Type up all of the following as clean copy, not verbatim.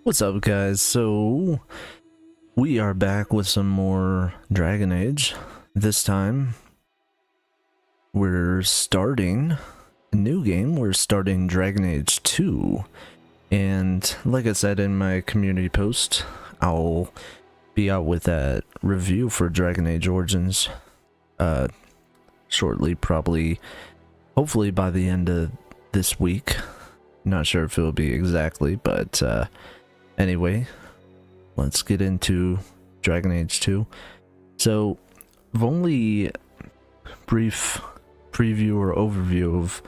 What's up, guys? So we are back with some more Dragon Age. This time we're starting a new game. We're starting Dragon Age 2. And like I said in my community post, I'll be out with that review for Dragon Age Origins shortly, probably hopefully by the end of this week. Not sure if it'll be exactly, but anyway, let's get into Dragon Age 2. So, I've only brief preview or overview of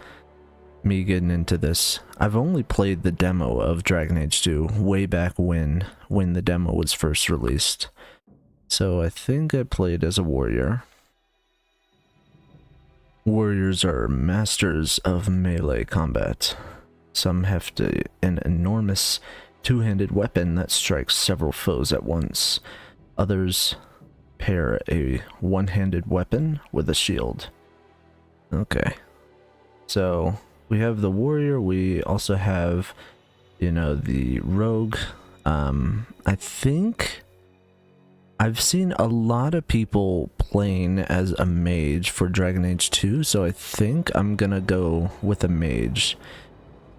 me getting into this. I've only played the demo of Dragon Age 2 way back when the demo was first released. So I think I played as a warrior. Warriors are masters of melee combat. Some heft an enormous two-handed weapon that strikes several foes at once. Others pair a one-handed weapon with a shield. Okay. So, we have the warrior, we also have, the rogue. I think I've seen a lot of people playing as a mage for Dragon Age 2, so I think I'm gonna go with a mage.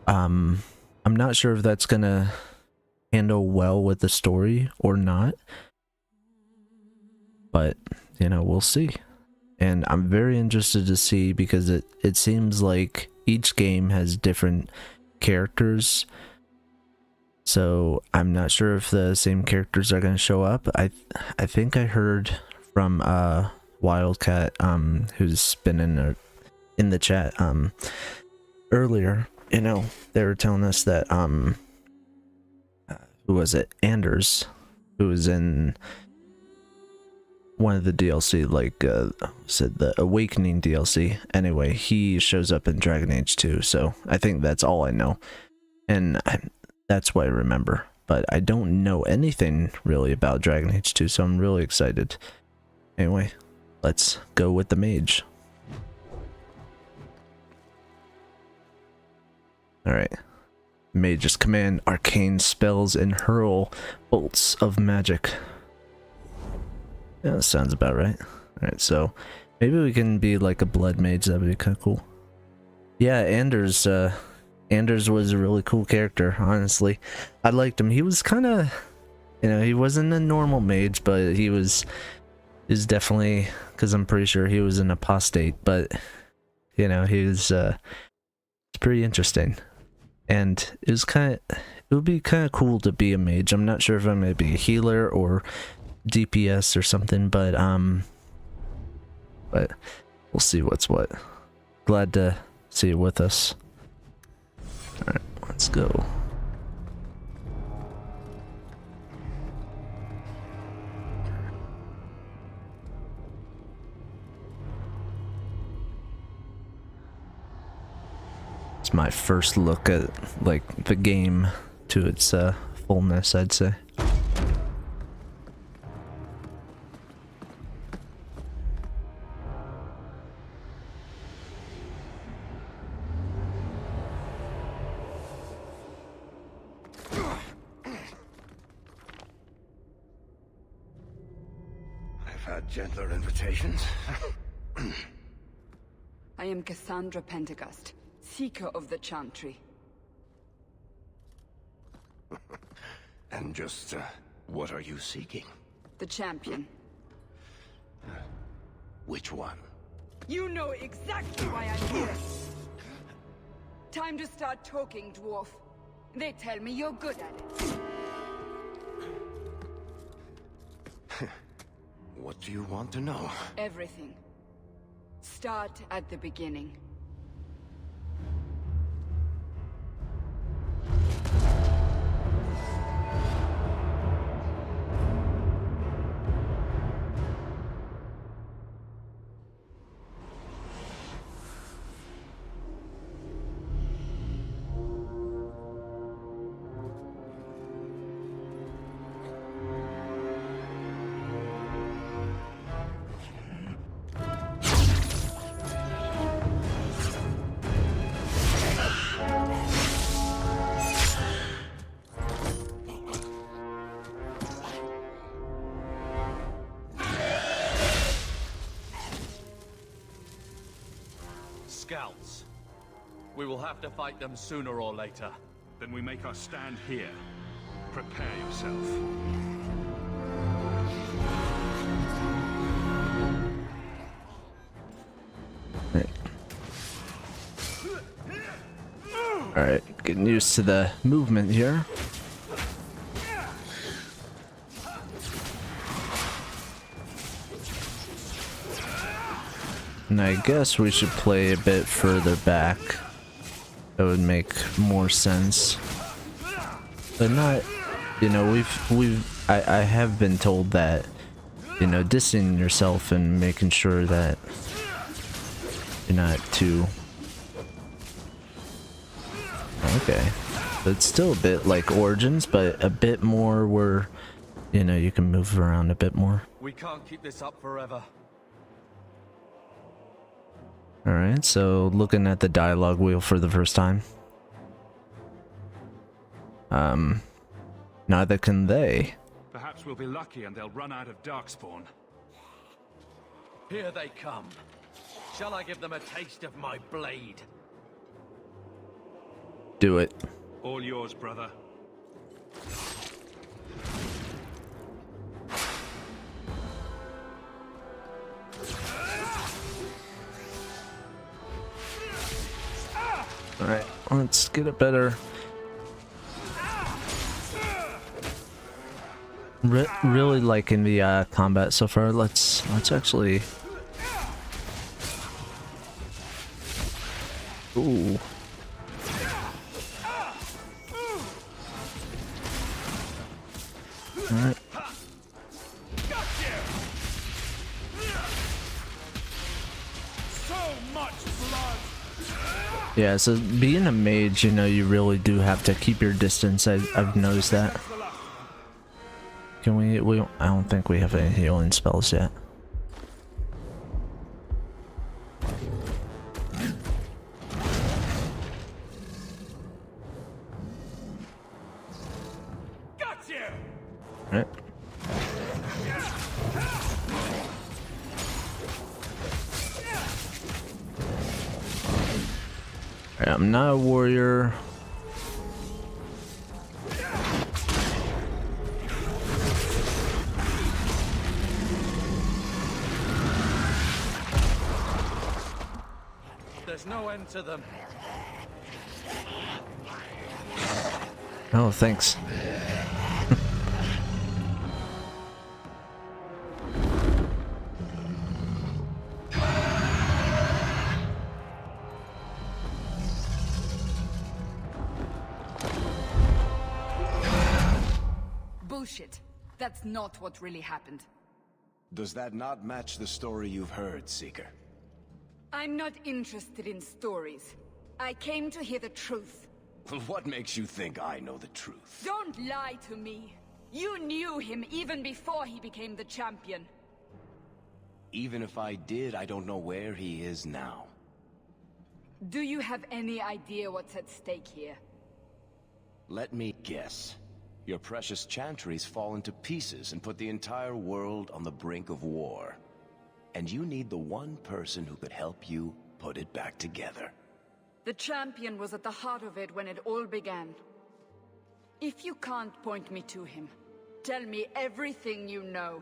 I'm not sure if that's gonna handle well with the story or not, but we'll see. And I'm very interested to see, because it seems like each game has different characters, so I'm not sure if the same characters are going to show up. I think I heard from Wildcat, who's been in the chat earlier. They were telling us that who was it? Anders, who was in one of the DLC, said the Awakening DLC. Anyway, he shows up in Dragon Age 2, so I think that's all I know. And that's what I remember. But I don't know anything really about Dragon Age 2, so I'm really excited. Anyway, let's go with the mage. Alright. Mages command arcane spells and hurl bolts of magic. Yeah, that sounds about right. Alright, so maybe we can be like a blood mage. That would be kind of cool. Yeah, Anders was a really cool character, honestly. I liked him. He was kind of, he wasn't a normal mage, but he was definitely, because I'm pretty sure he was an apostate, but, he was, it's pretty interesting. And it would be kind of cool to be a mage. I'm not sure if I'm going to be a healer or DPS or something, but we'll see what's what. Glad to see it with us. Alright, let's go. It's my first look at the game to its fullness, I'd say. Gentler invitations. I am Cassandra Pentecost, Seeker of the Chantry. And just, what are you seeking? The champion. Which one? You know exactly why I'm here. Time to start talking, dwarf. They tell me you're good at it. What do you want to know? Everything. Start at the beginning. have to fight them sooner or later. Then we make our stand here. Prepare yourself. Alright, getting used to the movement here. And I guess we should play a bit further back. That would make more sense. But not, you know, I have been told that, you know, distancing yourself and making sure that you're not too... Okay. So it's still a bit like Origins, but a bit more where, you know, you can move around a bit more. We can't keep this up forever. Alright, so looking at the dialogue wheel for the first time. Neither can they. Perhaps we'll be lucky and they'll run out of Darkspawn. Here they come. Shall I give them a taste of my blade? Do it. All yours, brother. Alright, let's get it better. Really liking the combat so far. Let's actually... Ooh. Alright. Yeah, so being a mage, you know, you really do have to keep your distance. I've noticed that. Can we I don't think we have any healing spells yet. Right. I'm not a warrior. There's no end to them. Oh, thanks. Bullshit. That's not what really happened. Does that not match the story you've heard, Seeker? I'm not interested in stories. I came to hear the truth. What makes you think I know the truth? Don't lie to me. You knew him even before he became the champion. Even if I did, I don't know where he is now. Do you have any idea what's at stake here? Let me guess. Your precious chantries fall into pieces and put the entire world on the brink of war. And you need the one person who could help you put it back together. The champion was at the heart of it when it all began. If you can't point me to him, tell me everything you know.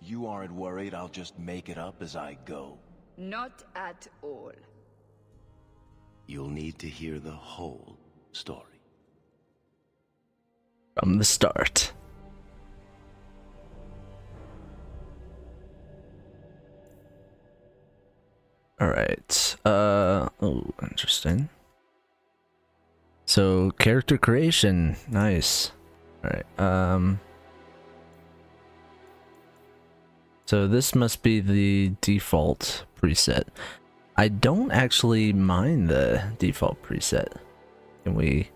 You aren't worried I'll just make it up as I go? Not at all. You'll need to hear the whole story. From the start. Alright, oh, interesting. So, character creation, nice. Alright, so this must be the default preset. I don't actually mind the default preset. Can we...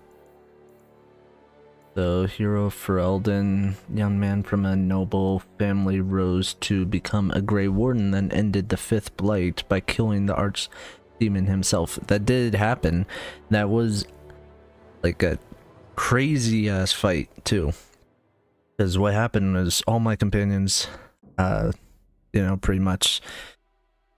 So, hero Ferelden, young man from a noble family, rose to become a Grey Warden, then ended the Fifth Blight by killing the Archdemon himself. That did happen. That was like a crazy ass fight too. Because what happened was all my companions, you know, pretty much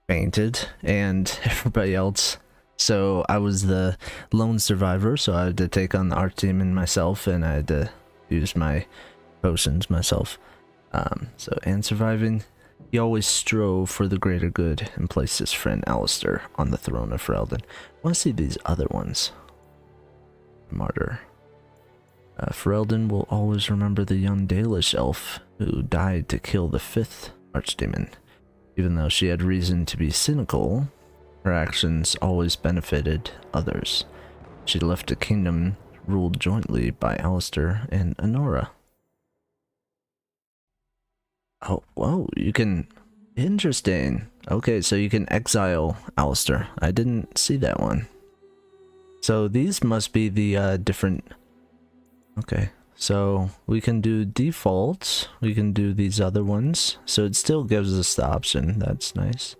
fainted, and everybody else So I was the lone survivor, so I had to take on the Archdemon myself, and I had to use my potions myself. And surviving, he always strove for the greater good and placed his friend Alistair on the throne of Ferelden. I want to see these other ones. Martyr. Ferelden will always remember the young Dalish elf who died to kill the 5th Archdemon. Even though she had reason to be cynical, her actions always benefited others. She left a kingdom ruled jointly by Alistair and Anora. Oh, whoa, you can... Interesting. Okay, so you can exile Alistair. I didn't see that one. So these must be the different... Okay, so we can do default. We can do these other ones. So it still gives us the option. That's nice.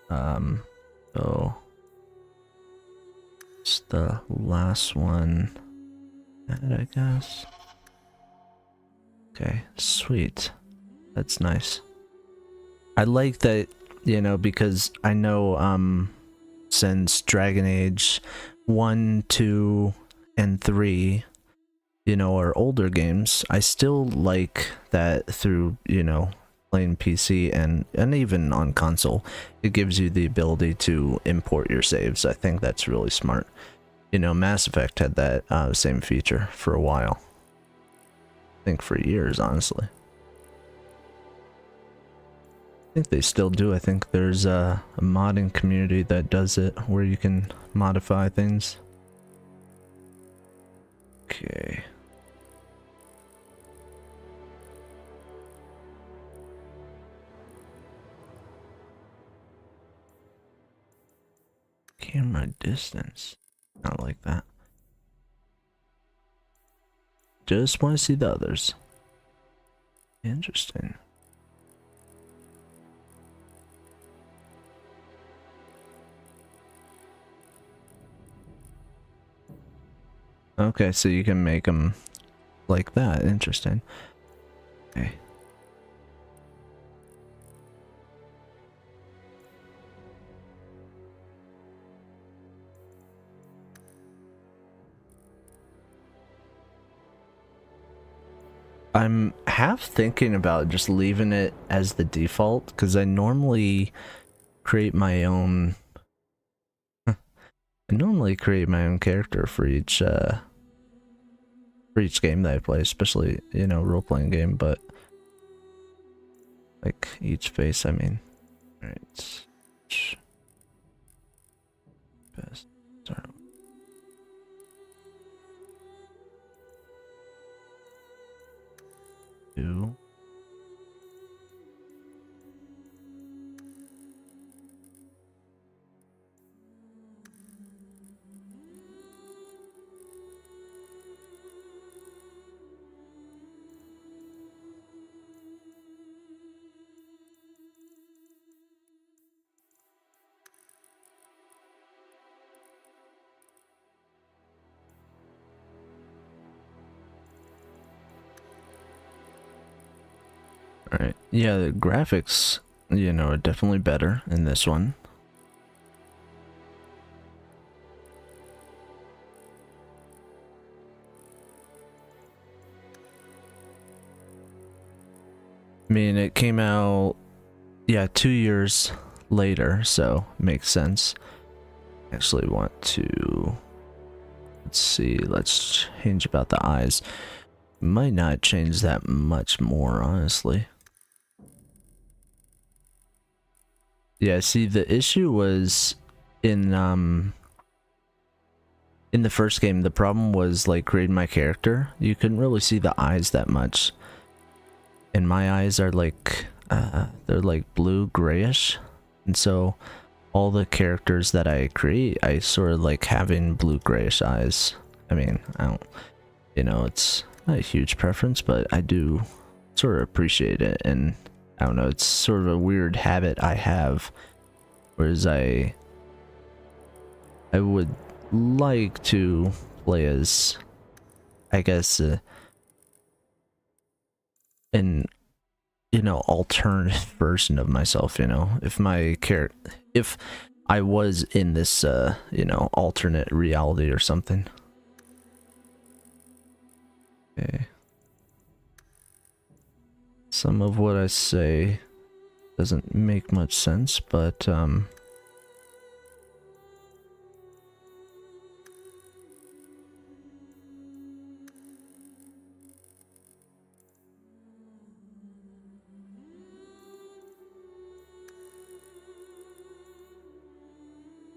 So... It's the last one, I guess. Okay, sweet. That's nice. I like that, you know, because I know, since Dragon Age 1, 2, and 3, you know, are older games, I still like that through, you know, playing PC and even on console, it gives you the ability to import your saves. I think that's really smart. You know, Mass Effect had that same feature for a while. I think for years, honestly. I think they still do. I think there's a modding community that does it where you can modify things. Okay. Camera distance. Not like that. Just want to see the others. Interesting. Okay, so you can make them like that. Interesting. Okay. I'm half thinking about just leaving it as the default, because I normally create my own... I normally create my own character for each game that I play, especially, you know, role-playing game, but... like, each face, I mean. Alright. Best. Sorry. Two. Alright, yeah, the graphics, you know, are definitely better in this one. I mean, it came out, yeah, 2 years later, so makes sense. Actually want to, let's see, let's change about the eyes. Might not change that much more, honestly. Yeah, see, the issue was in the first game, the problem was like creating my character. You couldn't really see the eyes that much. And my eyes are like, they're like blue grayish. And so all the characters that I create, I sort of like having blue grayish eyes. I mean, I don't, you know, it's not a huge preference, but I do sort of appreciate it. And I don't know, it's sort of a weird habit I have, whereas I would like to play as, I guess, an, you know, alternate version of myself, you know, if my character, if I was in this, you know, alternate reality or something. Okay. Some of what I say doesn't make much sense, but,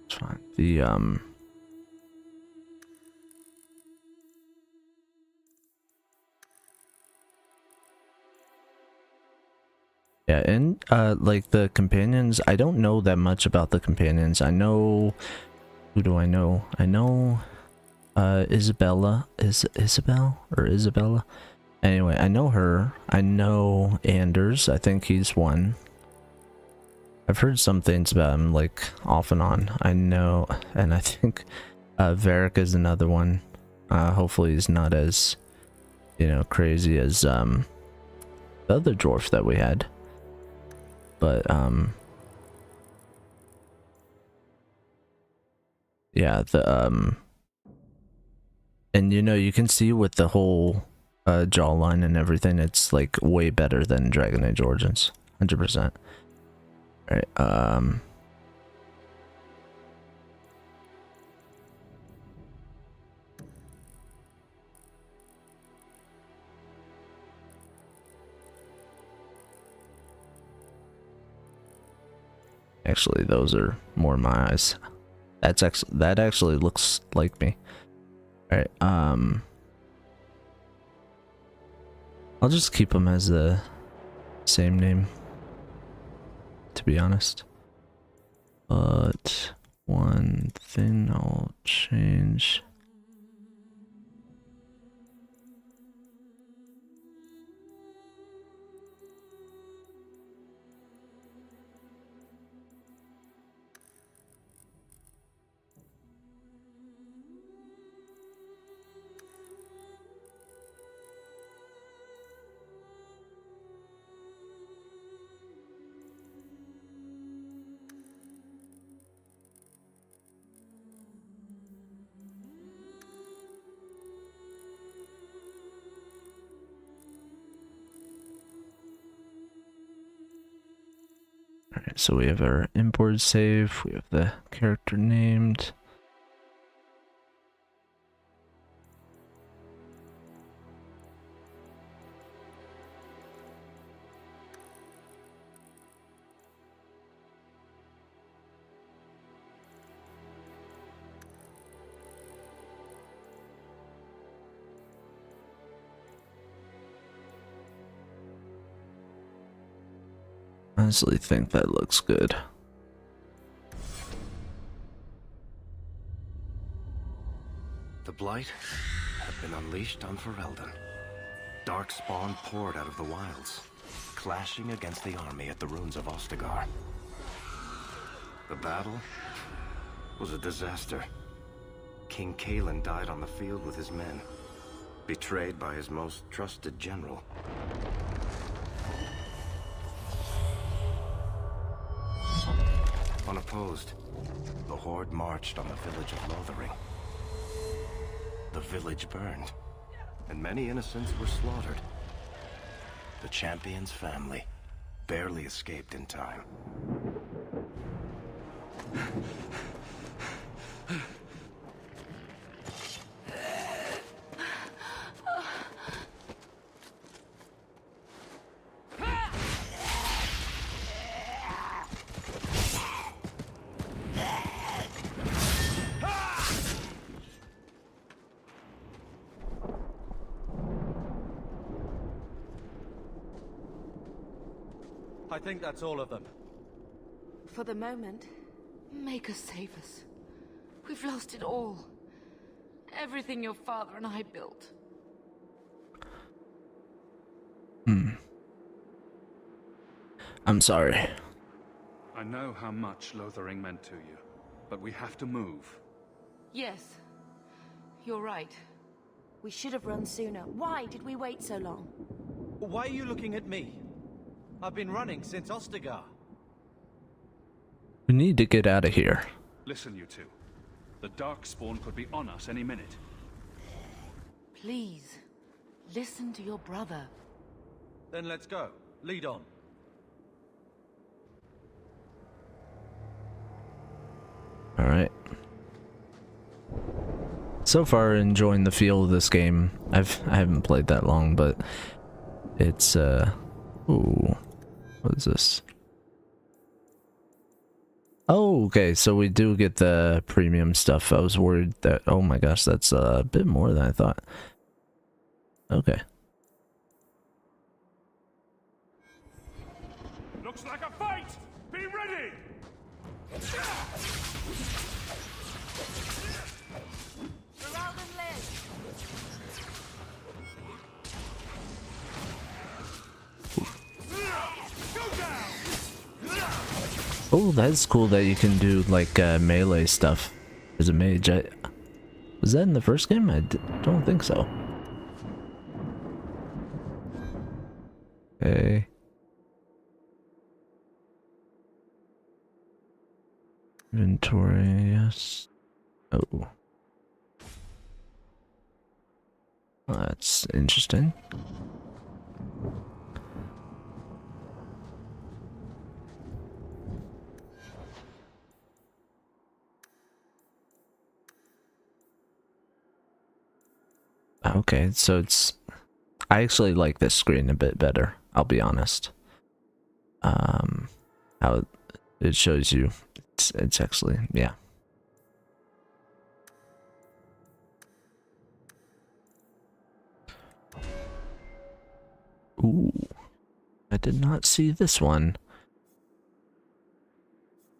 it's fine. The, yeah, and, like, the companions, I don't know that much about the companions. I know... Who do I know? I know, Isabella. Is Isabel? Or Isabella? Anyway, I know her. I know Anders. I think he's one. I've heard some things about him, like, off and on. I know, and I think, Varric is another one. Hopefully he's not as, you know, crazy as, the other dwarf that we had. But, yeah, the, and you know, you can see with the whole, jawline and everything, it's, like, way better than Dragon Age Origins. 100%. Alright, actually, those are more my eyes. That actually looks like me. Alright, I'll just keep them as the same name, to be honest. But one thing I'll change. Alright, so we have our import save, we have the character named. I honestly think that looks good. The Blight had been unleashed on Ferelden. Darkspawn poured out of the wilds, clashing against the army at the ruins of Ostagar. The battle was a disaster. King Cailan died on the field with his men, betrayed by his most trusted general. Unopposed, the Horde marched on the village of Lothering. The village burned, and many innocents were slaughtered. The champion's family barely escaped in time. I think that's all of them. For the moment, make us save us. We've lost it all. Everything your father and I built. I'm sorry. I know how much Lothering meant to you, but we have to move. Yes, you're right. We should have run sooner. Why did we wait so long? Why are you looking at me? I've been running since Ostagar. We need to get out of here. Listen, you two. The Darkspawn could be on us any minute. Please, listen to your brother. Then let's go. Lead on. Alright. So far, enjoying the feel of this game. I haven't played that long, but it's ooh, what is this? Oh, okay, so we do get the premium stuff. I was worried that, oh my gosh, that's a bit more than I thought. Okay. Looks like a fight! Be ready! Geralden lives. Oh, that's cool that you can do like melee stuff as a mage. Was that in the first game? I don't think so. Okay. Inventory, yes. Oh. Well, that's interesting. Okay, so it's... I actually like this screen a bit better, I'll be honest. How it shows you, it's actually, yeah. Ooh, I did not see this one.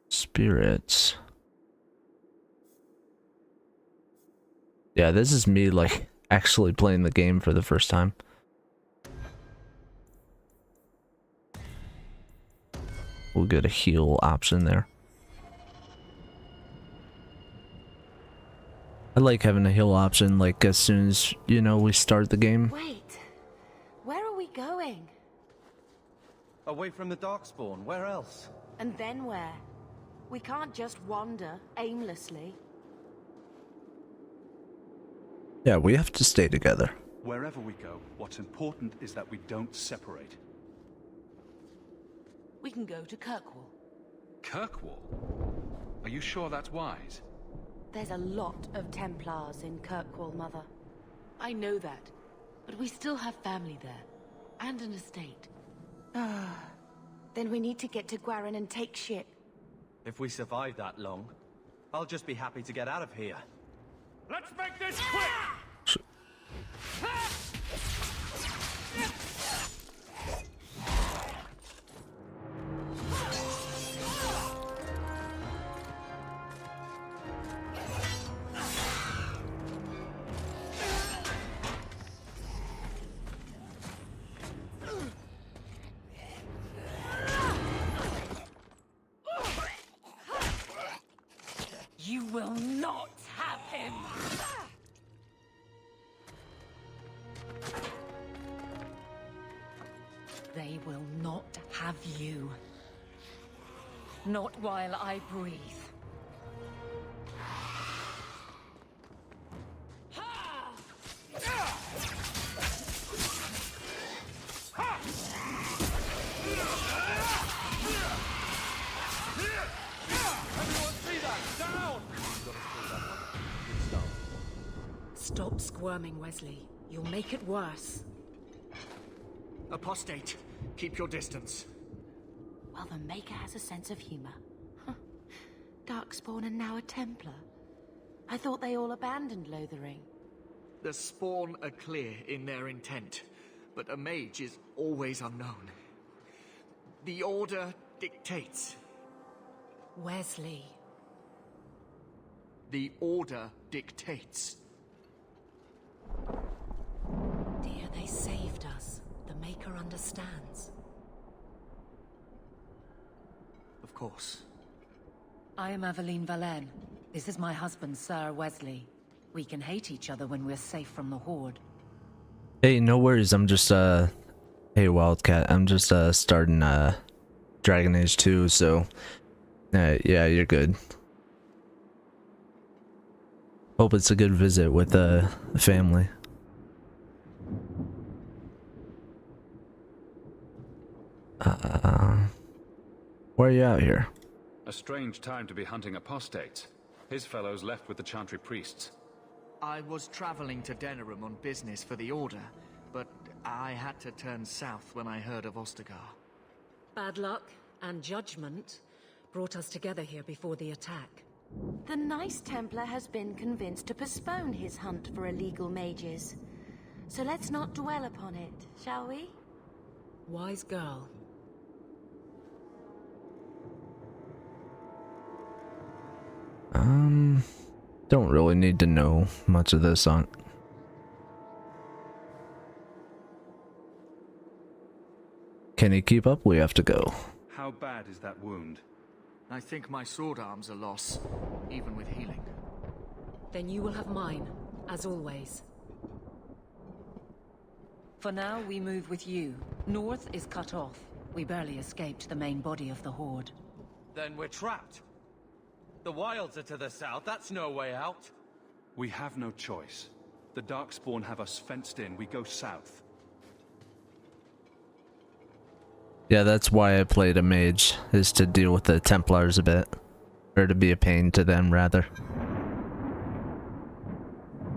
Spirits. Yeah, this is me like actually playing the game for the first time. We'll get a heal option there. I like having a heal option like as soon as, you know, we start the game. Wait, where are we going? Away from the Darkspawn. Where else? And then where? We can't just wander aimlessly. Yeah, we have to stay together. Wherever we go, what's important is that we don't separate. We can go to Kirkwall. Kirkwall? Are you sure that's wise? There's a lot of Templars in Kirkwall, Mother. I know that, but we still have family there, and an estate. Then we need to get to Gwarin and take ship. If we survive that long, I'll just be happy to get out of here. Let's make this quick! You will not have him! They will not have you. Not while I breathe. Stop squirming, Wesley. You'll make it worse. Apostate, keep your distance. Well, the Maker has a sense of humor. Huh. Darkspawn and now a Templar. I thought they all abandoned Lothering. The Spawn are clear in their intent, but a mage is always unknown. The Order dictates. Wesley. The Order dictates. Dear, they saved us. The Maker understands. Of course. I am Aveline Valenne. This is my husband, Sir Wesley. We can hate each other when we're safe from the Horde. Hey, no worries. I'm just hey Wildcat. I'm just starting Dragon Age 2, so Yeah, you're good. Hope it's a good visit with the family. Why are you out here? A strange time to be hunting apostates. His fellows left with the Chantry priests. I was traveling to Denerim on business for the Order, but I had to turn south when I heard of Ostagar. Bad luck and judgment brought us together here before the attack. The Nice Templar has been convinced to postpone his hunt for illegal mages. So let's not dwell upon it, shall we? Wise girl. Don't really need to know much of this on. Can he keep up? We have to go. How bad is that wound? I think my sword arm's a loss, even with healing. Then you will have mine, as always. For now, we move with you. North is cut off. We barely escaped the main body of the Horde. Then we're trapped. The wilds are to the south, that's no way out. We have no choice. The Darkspawn have us fenced in. We go south. Yeah, that's why I played a mage, is to deal with the Templars a bit. Or to be a pain to them, rather.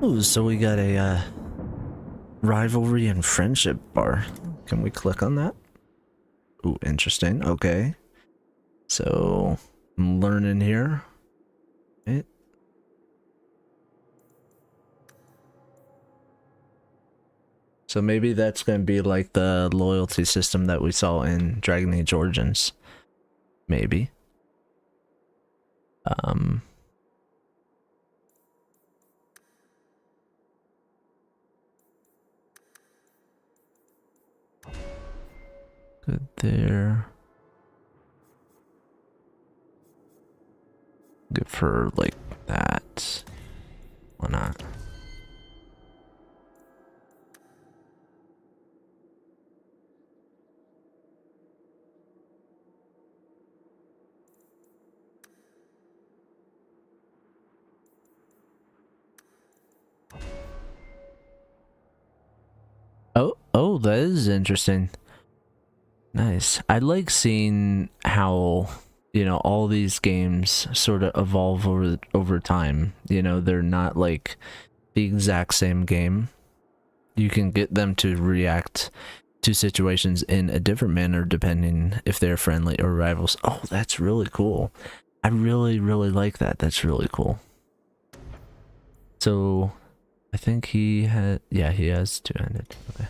Ooh, so we got a, rivalry and friendship bar. Can we click on that? Ooh, interesting. Okay. So, I'm learning here. Right. So maybe that's going to be like the loyalty system that we saw in Dragon Age Origins. Maybe. Good there. Good for like that. Why not? Oh, that is interesting. Nice. I like seeing how, you know, all these games sort of evolve over time. You know, they're not like the exact same game. You can get them to react to situations in a different manner depending if they're friendly or rivals. Oh, that's really cool. I really like that. That's really cool. So, I think he had, yeah, he has two-handed. Okay.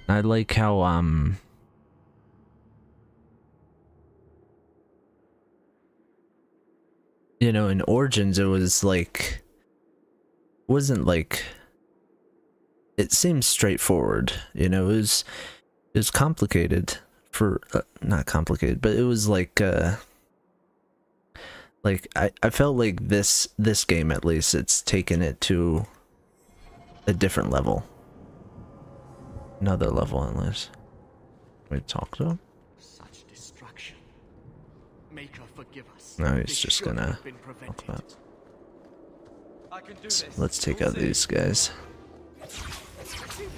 I like how, you know, in Origins it was like, wasn't like, it seemed straightforward, you know, it was complicated for, not complicated, but it was like I felt like this game, at least, it's taken it to a different level. Another level, unless we talk to him. Such destruction. Maker, forgive us. No, he's This just should gonna have been prevented. talk about. I can do this. Let's take We'll out see. these guys.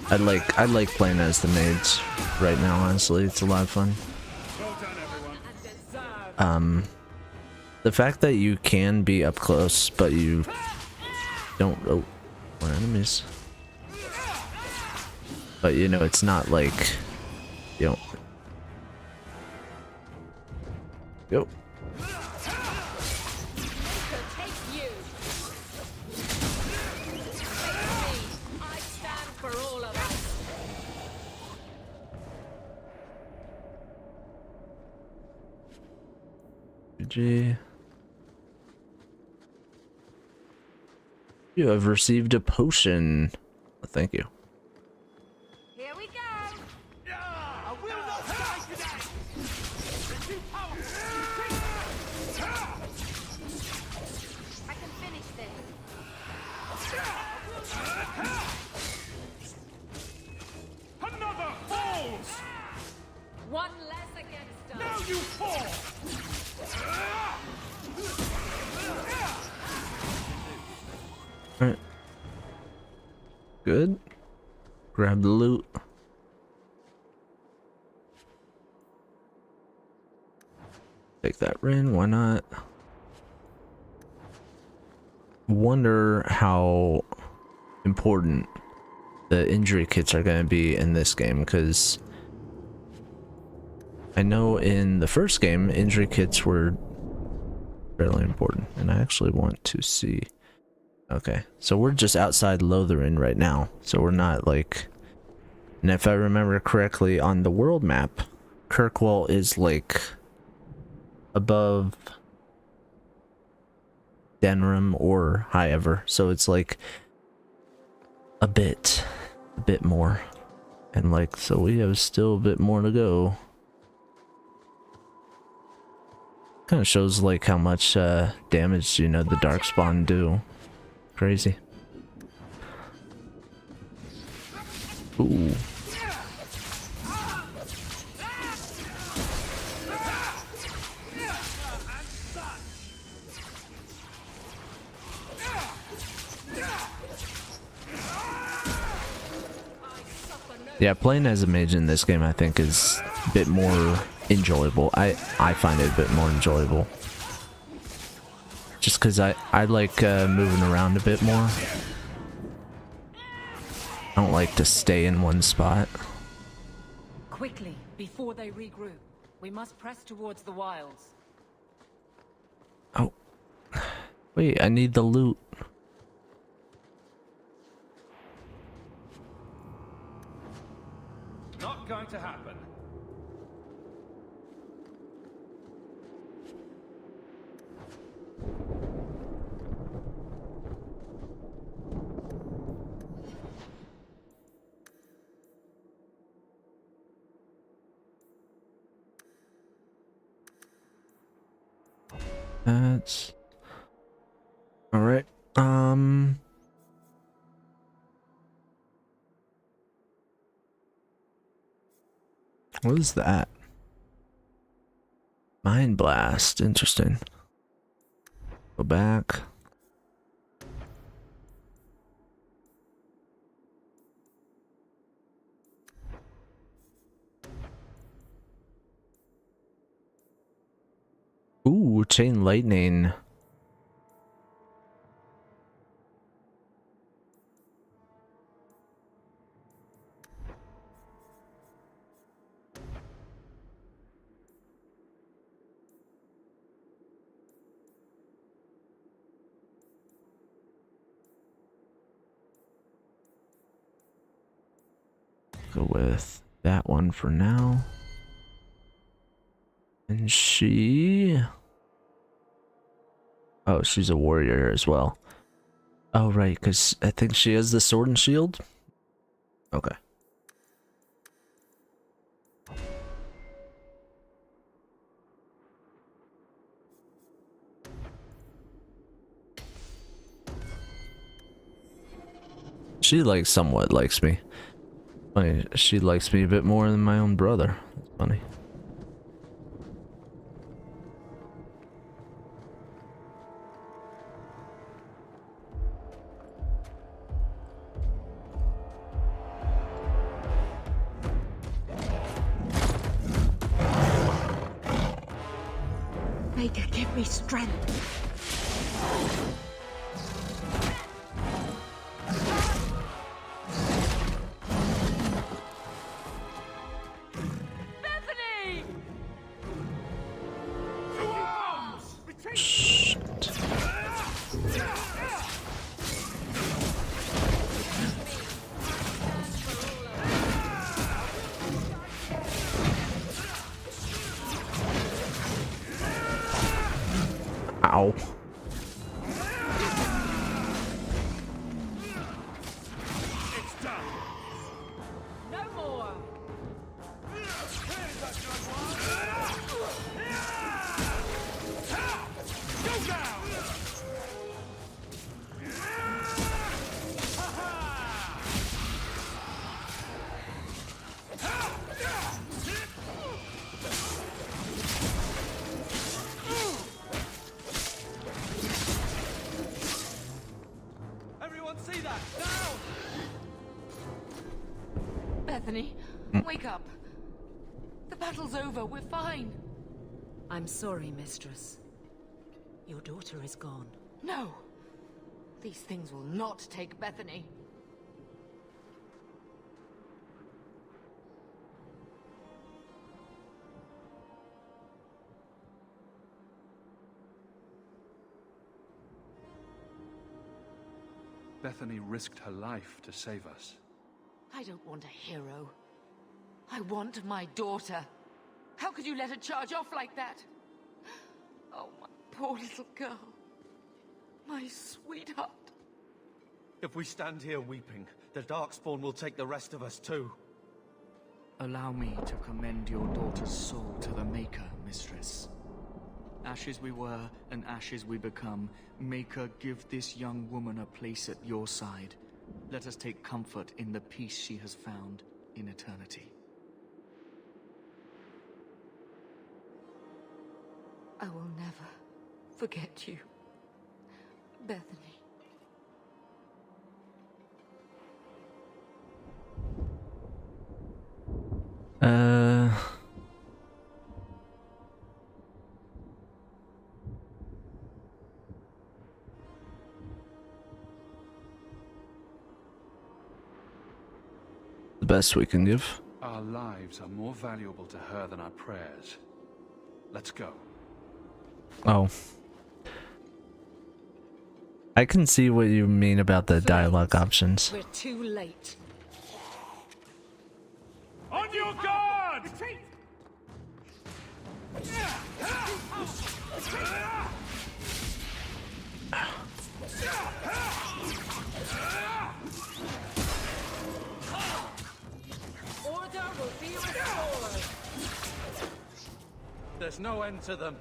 I like playing as the maids right now, honestly. It's a lot of fun. Well done, everyone. The fact that you can be up close, but you don't. Oh, more enemies. But you know, it's not like you don't. Yo. GG. You have received a potion. Thank you. Here we go. I will not die today! You're too powerful! I can finish this. Another falls! One less against us. Now you fall! Alright. Good. Grab the loot. Take that Rin, why not? Wonder how important the injury kits are going to be in this game, because I know in the first game injury kits were fairly important, and I actually want to see. Okay, so we're just outside Lothering right now, so we're not like, and if I remember correctly on the world map, Kirkwall is like above Denram or Highever, so it's like a bit more, and like, so we have still a bit more to go. Kind of shows like how much damage, you know, the Darkspawn do. Crazy. Ooh. Yeah, playing as a mage in this game I think is a bit more enjoyable. I find it a bit more enjoyable. Just because I like moving around a bit more. I don't like to stay in one spot. Quickly, before they regroup. We must press towards the wilds. Oh. Wait, I need the loot. Not going to happen. That's all right. What is that? Mind blast. Interesting. Go back. Ooh, chain lightning. Go with that one for now. And she... Oh, she's a warrior as well. Oh, right, because I think she has the sword and shield? Okay. She like somewhat likes me. Funny, she likes me a bit more than my own brother. That's funny. Maker, give me strength. Bethany! Shit. Ow. No more! Anyone see that? Down! Bethany, wake up. The battle's over. We're fine. I'm sorry, mistress. Your daughter is gone. No. These things will not take Bethany. Bethany risked her life to save us. I don't want a hero. I want my daughter. How could you let her charge off like that? Oh, my poor little girl. My sweetheart. If we stand here weeping, the Darkspawn will take the rest of us too. Allow me to commend your daughter's soul to the Maker, mistress. Ashes we were, and ashes we become. Maker, give this young woman a place at your side. Let us take comfort in the peace she has found in eternity. I will never forget you, Bethany. The best we can give. Our lives are more valuable to her than our prayers. Let's go. Oh. I can see what you mean about the dialogue options. We're too late. On your guard! Order will be restored. There's no end to them.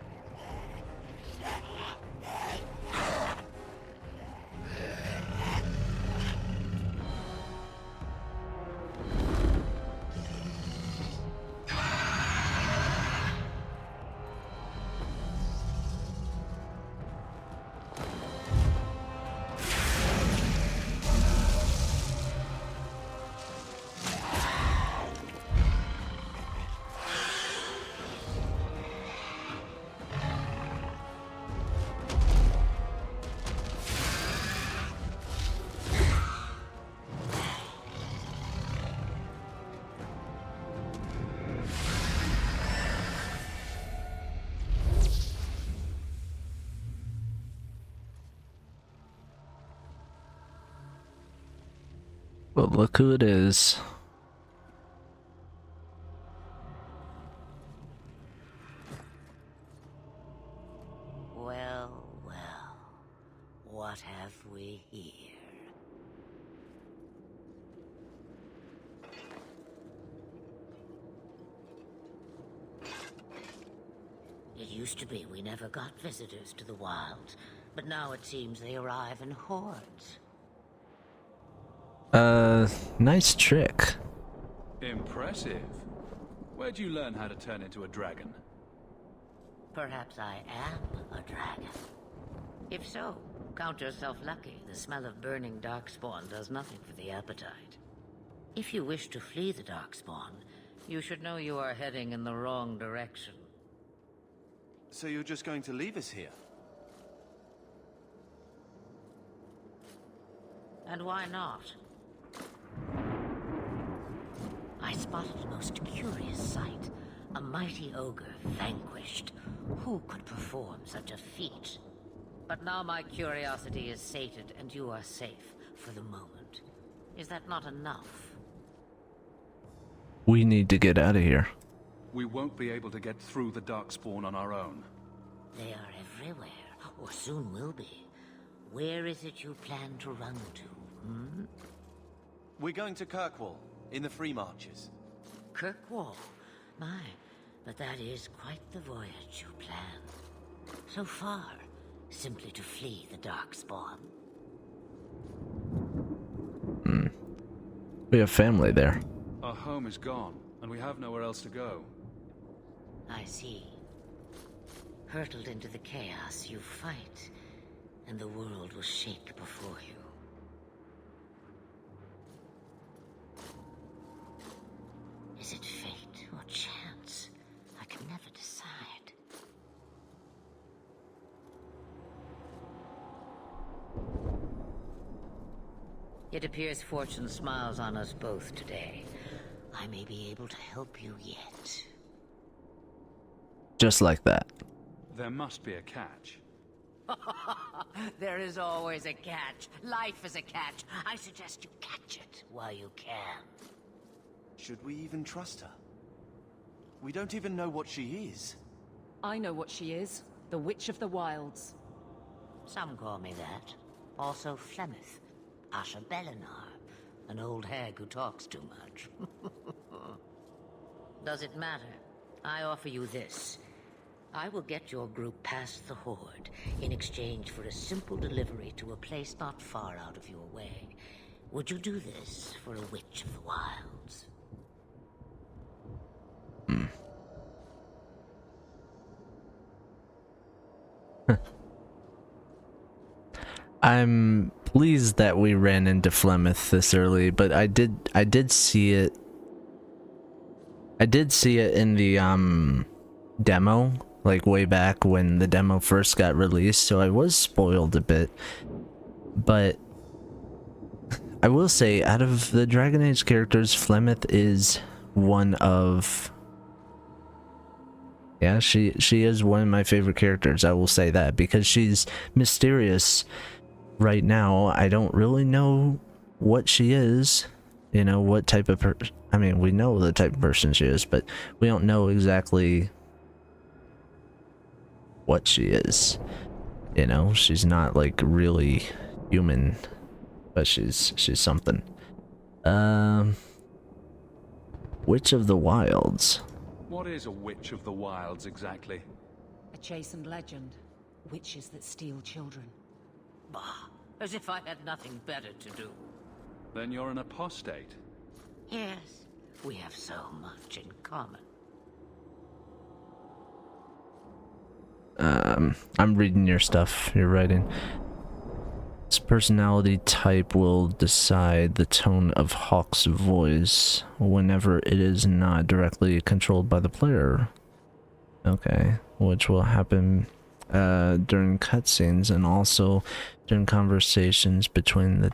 Well, look who it is. Well, well. What have we here? It used to be we never got visitors to the wilds, but now it seems they arrive in hordes. Nice trick. Impressive. Where'd you learn how to turn into a dragon? Perhaps I am a dragon. If so, count yourself lucky. The smell of burning Darkspawn does nothing for the appetite. If you wish to flee the Darkspawn, you should know you are heading in the wrong direction. So you're just going to leave us here? And why not? I spotted a most curious sight. A mighty ogre vanquished. Who could perform such a feat? But now my curiosity is sated, and you are safe for the moment. Is that not enough? We need to get out of here. We won't be able to get through the Darkspawn on our own. They are everywhere, or soon will be. Where is it you plan to run to, hmm? We're going to Kirkwall, in the Free Marches. Kirkwall? My, but that is quite the voyage you plan. So far, simply to flee the Darkspawn. We have family there. Our home is gone, and we have nowhere else to go. I see. Hurtled into the chaos, you fight, and the world will shake before you. It appears fortune smiles on us both today. I may be able to help you yet. Just like that. There must be a catch. There is always a catch. Life is a catch. I suggest you catch it while you can. Should we even trust her? We don't even know what she is. I know what she is. The Witch of the Wilds. Some call me that. Also Flemeth. Asha Belinar. An old hag who talks too much. Does it matter? I offer you this. I will get your group past the Horde in exchange for a simple delivery to a place not far out of your way. Would you do this for a Witch of the Wilds? I'm pleased that we ran into Flemeth this early, but I did see it. I did see it in the demo, like way back when the demo first got released, so I was spoiled a bit. But I will say, out of the Dragon Age characters, Flemeth is one of... Yeah, she is one of my favorite characters, I will say that, because she's mysterious. Right now, I don't really know what she is, you know, what type of I mean, we know the type of person she is, but we don't know exactly what she is. You know, she's not like really human, but she's something. Witch of the Wilds. What is a Witch of the Wilds exactly? A chastened legend. Witches that steal children. Bah, as if I had nothing better to do. Then you're an apostate. Yes, we have so much in common. I'm reading your stuff you're writing. This personality type will decide the tone of Hawke's voice whenever it is not directly controlled by the player. Okay, which will happen during cutscenes and also during conversations between the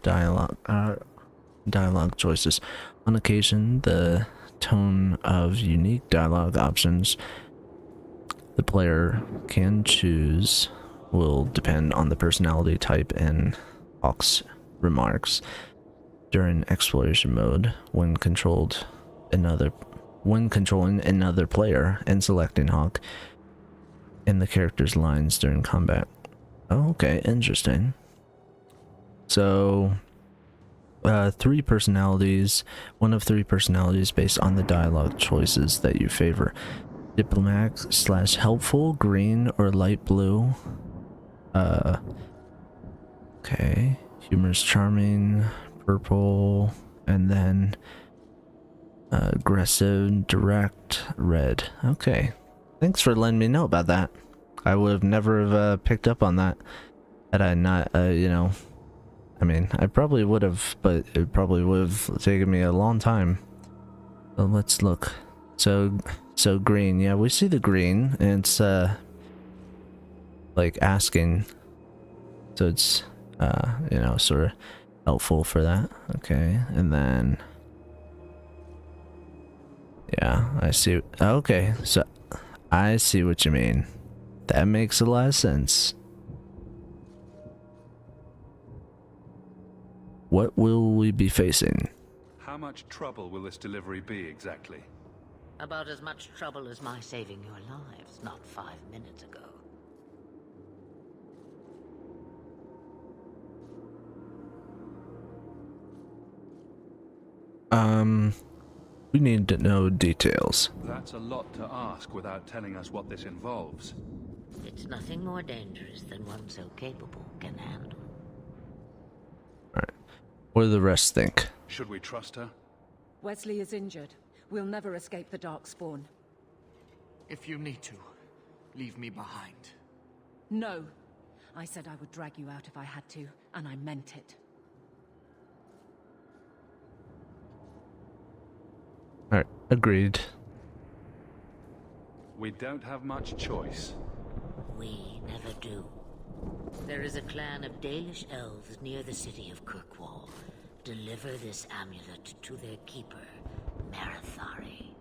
dialogue choices. On occasion, the tone of unique dialogue options the player can choose will depend on the personality type and Hawke's remarks. During exploration mode, when controlling another player and selecting Hawke, in the character's lines during combat. Oh, okay, interesting. So, three personalities, one of three personalities based on the dialogue choices that you favor. Diplomatic / helpful, green or light blue. Okay, humorous, charming, purple, and then aggressive, direct, red. Okay, thanks for letting me know about that. I would have never have picked up on that had I not, you know, I mean, I probably would have, but it probably would have taken me a long time. So let's look. So green, yeah, we see the green, and it's like asking, so it's you know, sort of helpful for that. Okay, and then yeah, I see. Okay, so I see what you mean. That makes a lot of sense. What will we be facing? How much trouble will this delivery be exactly? About as much trouble as my saving your lives not 5 minutes ago. We need to know details. That's a lot to ask without telling us what this involves. It's nothing more dangerous than one so capable can handle. Alright. What do the rest think? Should we trust her? Wesley is injured. We'll never escape the Darkspawn. If you need to, leave me behind. No. I said I would drag you out if I had to, and I meant it. Alright, agreed. We don't have much choice. We never do. There is a clan of Dalish elves near the city of Kirkwall. deliver this amulet to their keeper, Marithari.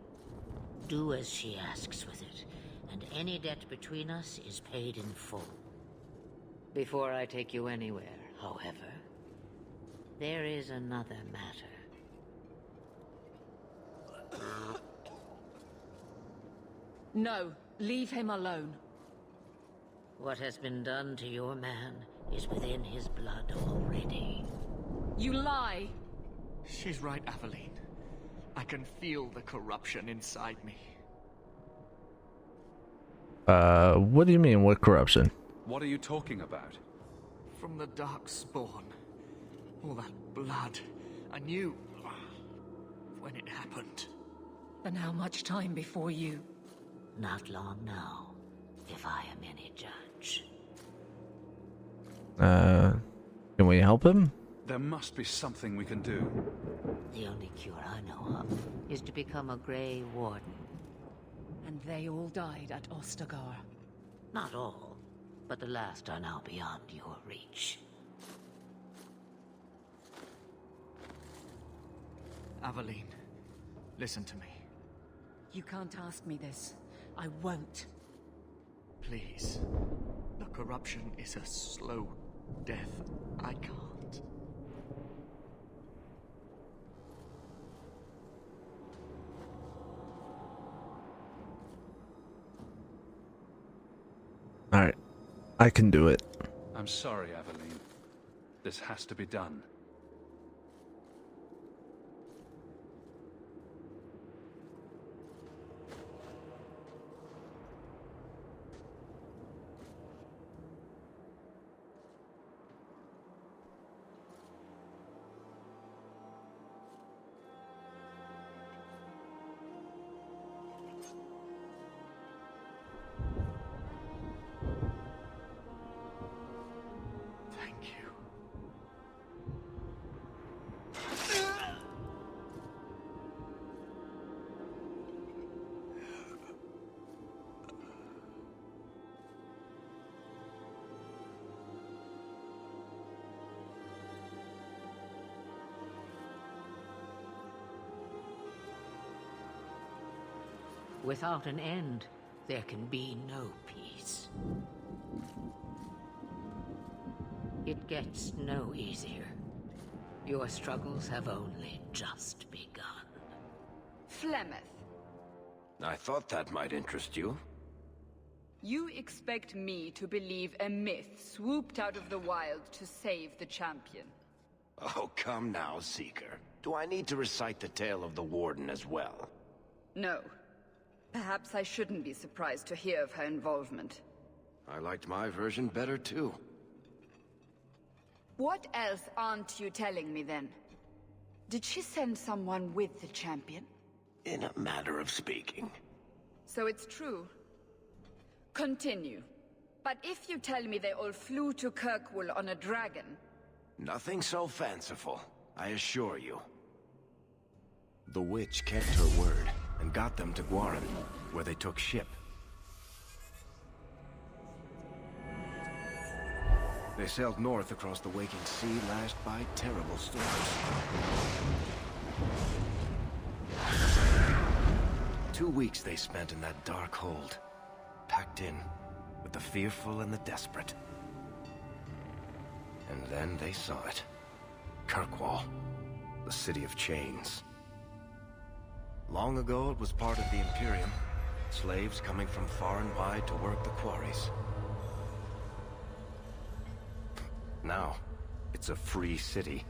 Do as she asks with it, and any debt between us is paid in full. Before I take you anywhere, however, there is another matter. No, leave him alone. What has been done to your man is within his blood already. You lie! She's right, Aveline. I can feel the corruption inside me. What do you mean, what corruption? What are you talking about? From the Darkspawn. All that blood. I knew when it happened. And how much time before you? Not long now, if I am any judge. Can we help him? There must be something we can do. The only cure I know of is to become a Grey Warden. And they all died at Ostagar. Not all, but the last are now beyond your reach. Aveline, listen to me. You can't ask me this. I won't. Please. The corruption is a slow death. I can't. Alright. I can do it. I'm sorry, Aveline. This has to be done. Thank you. Without an end, there can be no peace. It gets no easier. Your struggles have only just begun. Flemeth, I thought that might interest you. you expect me to believe a myth swooped out of the wild to save the champion? Oh, come now, Seeker. Do I need to recite the tale of the Warden as well? No. Perhaps I shouldn't be surprised to hear of her involvement. I liked my version better, too. What else aren't you telling me, then? Did she send someone with the champion? In a matter of speaking. So it's true. Continue. But if you tell me they all flew to Kirkwall on a dragon... Nothing so fanciful, I assure you. The witch kept her word, and got them to Guaran, where they took ship. They sailed north across the waking sea, lashed by terrible storms. 2 weeks they spent in that dark hold, packed in with the fearful and the desperate. And then they saw it. Kirkwall, the city of chains. Long ago it was part of the Imperium, slaves coming from far and wide to work the quarries. Now, it's a free city,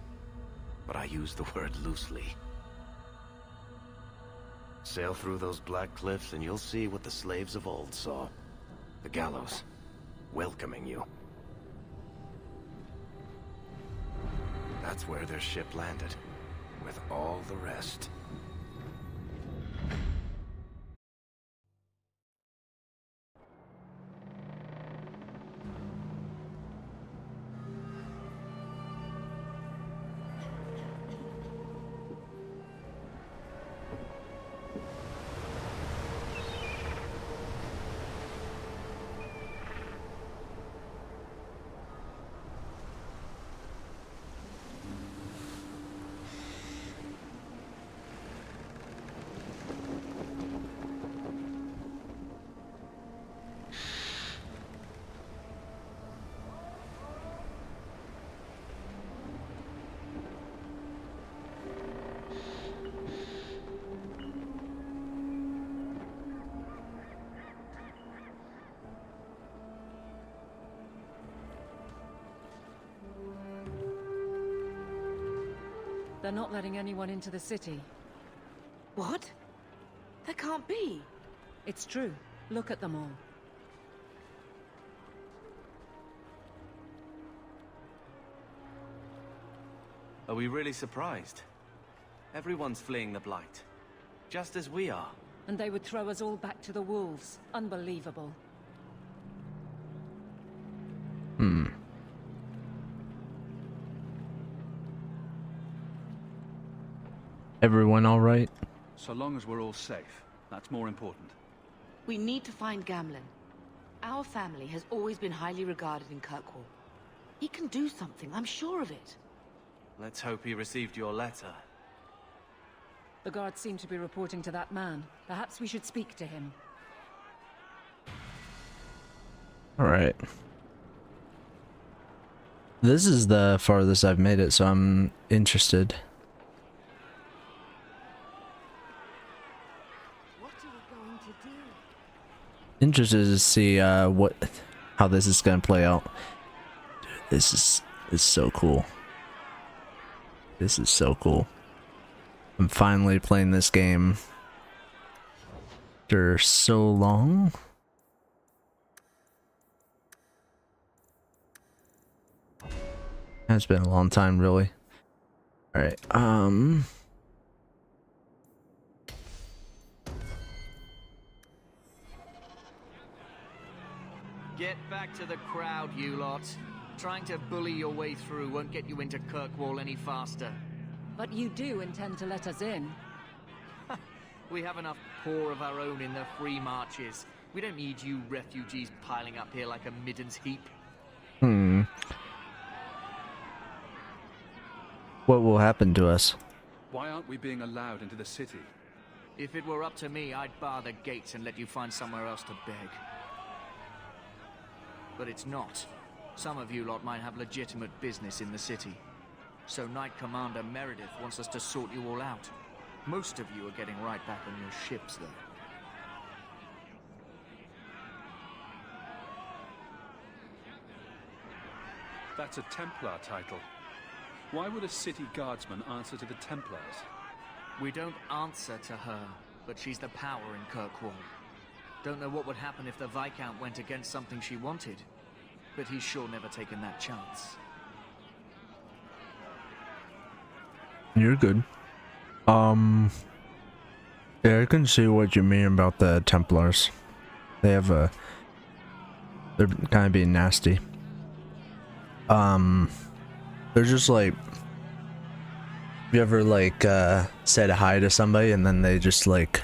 but I use the word loosely. Sail through those black cliffs and you'll see what the slaves of old saw. The gallows, welcoming you. That's where their ship landed, with all the rest. They're not letting anyone into the city. What? That can't be. It's true. Look at them all. Are we really surprised? Everyone's fleeing the Blight. Just as we are. And they would throw us all back to the wolves. Unbelievable. Everyone all right? So long as we're all safe, that's more important. We need to find Gamlen. Our family has always been highly regarded in Kirkwall. He can do something, I'm sure of it. Let's hope he received your letter. The guards seem to be reporting to that man. Perhaps we should speak to him. Alright. This is the farthest I've made it, so I'm interested. What are we going to do? Interested to see how this is gonna play out. Dude, this is so cool. This is so cool. I'm finally playing this game after so long. It's been a long time, really. Alright, Get back to the crowd, you lot. Trying to bully your way through won't get you into Kirkwall any faster. But you do intend to let us in. We have enough poor of our own in the free marches. We don't need you refugees piling up here like a middens heap. What will happen to us? Why aren't we being allowed into the city? If it were up to me, I'd bar the gates and let you find somewhere else to beg. But it's not. Some of you lot might have legitimate business in the city. So Knight Commander Meredith wants us to sort you all out. Most of you are getting right back on your ships, though. That's a Templar title. Why would a city guardsman answer to the Templars? We don't answer to her, but she's the power in Kirkwall. Don't know what would happen if the Viscount went against something she wanted, but he's sure never taken that chance. You're good. Yeah, I can see what you mean about the Templars. They have they're kind of being nasty. They're just like, you ever like said hi to somebody and then they just like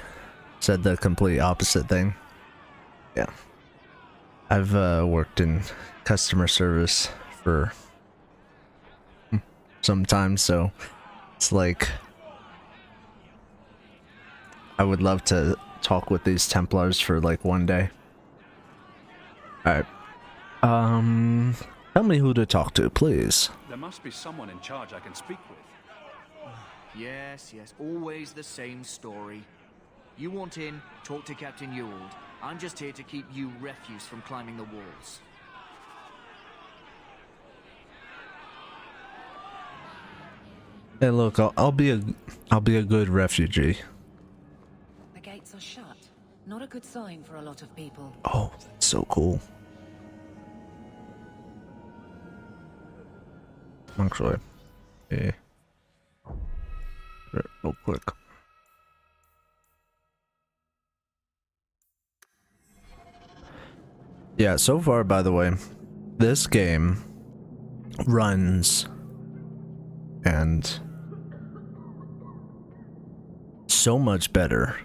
said the complete opposite thing? Yeah. I've worked in customer service for some time, so it's like I would love to talk with these Templars for like one day. Alright. Tell me who to talk to, please. There must be someone in charge I can speak with. Yes, always the same story. You want in, talk to Captain Ewald. I'm just here to keep you refuse from climbing the walls. Hey, look, I'll be a good refugee. The gates are shut. Not a good sign for a lot of people. Oh, that's so cool. Actually, yeah. Real quick. Yeah, so far, by the way, this game runs and so much better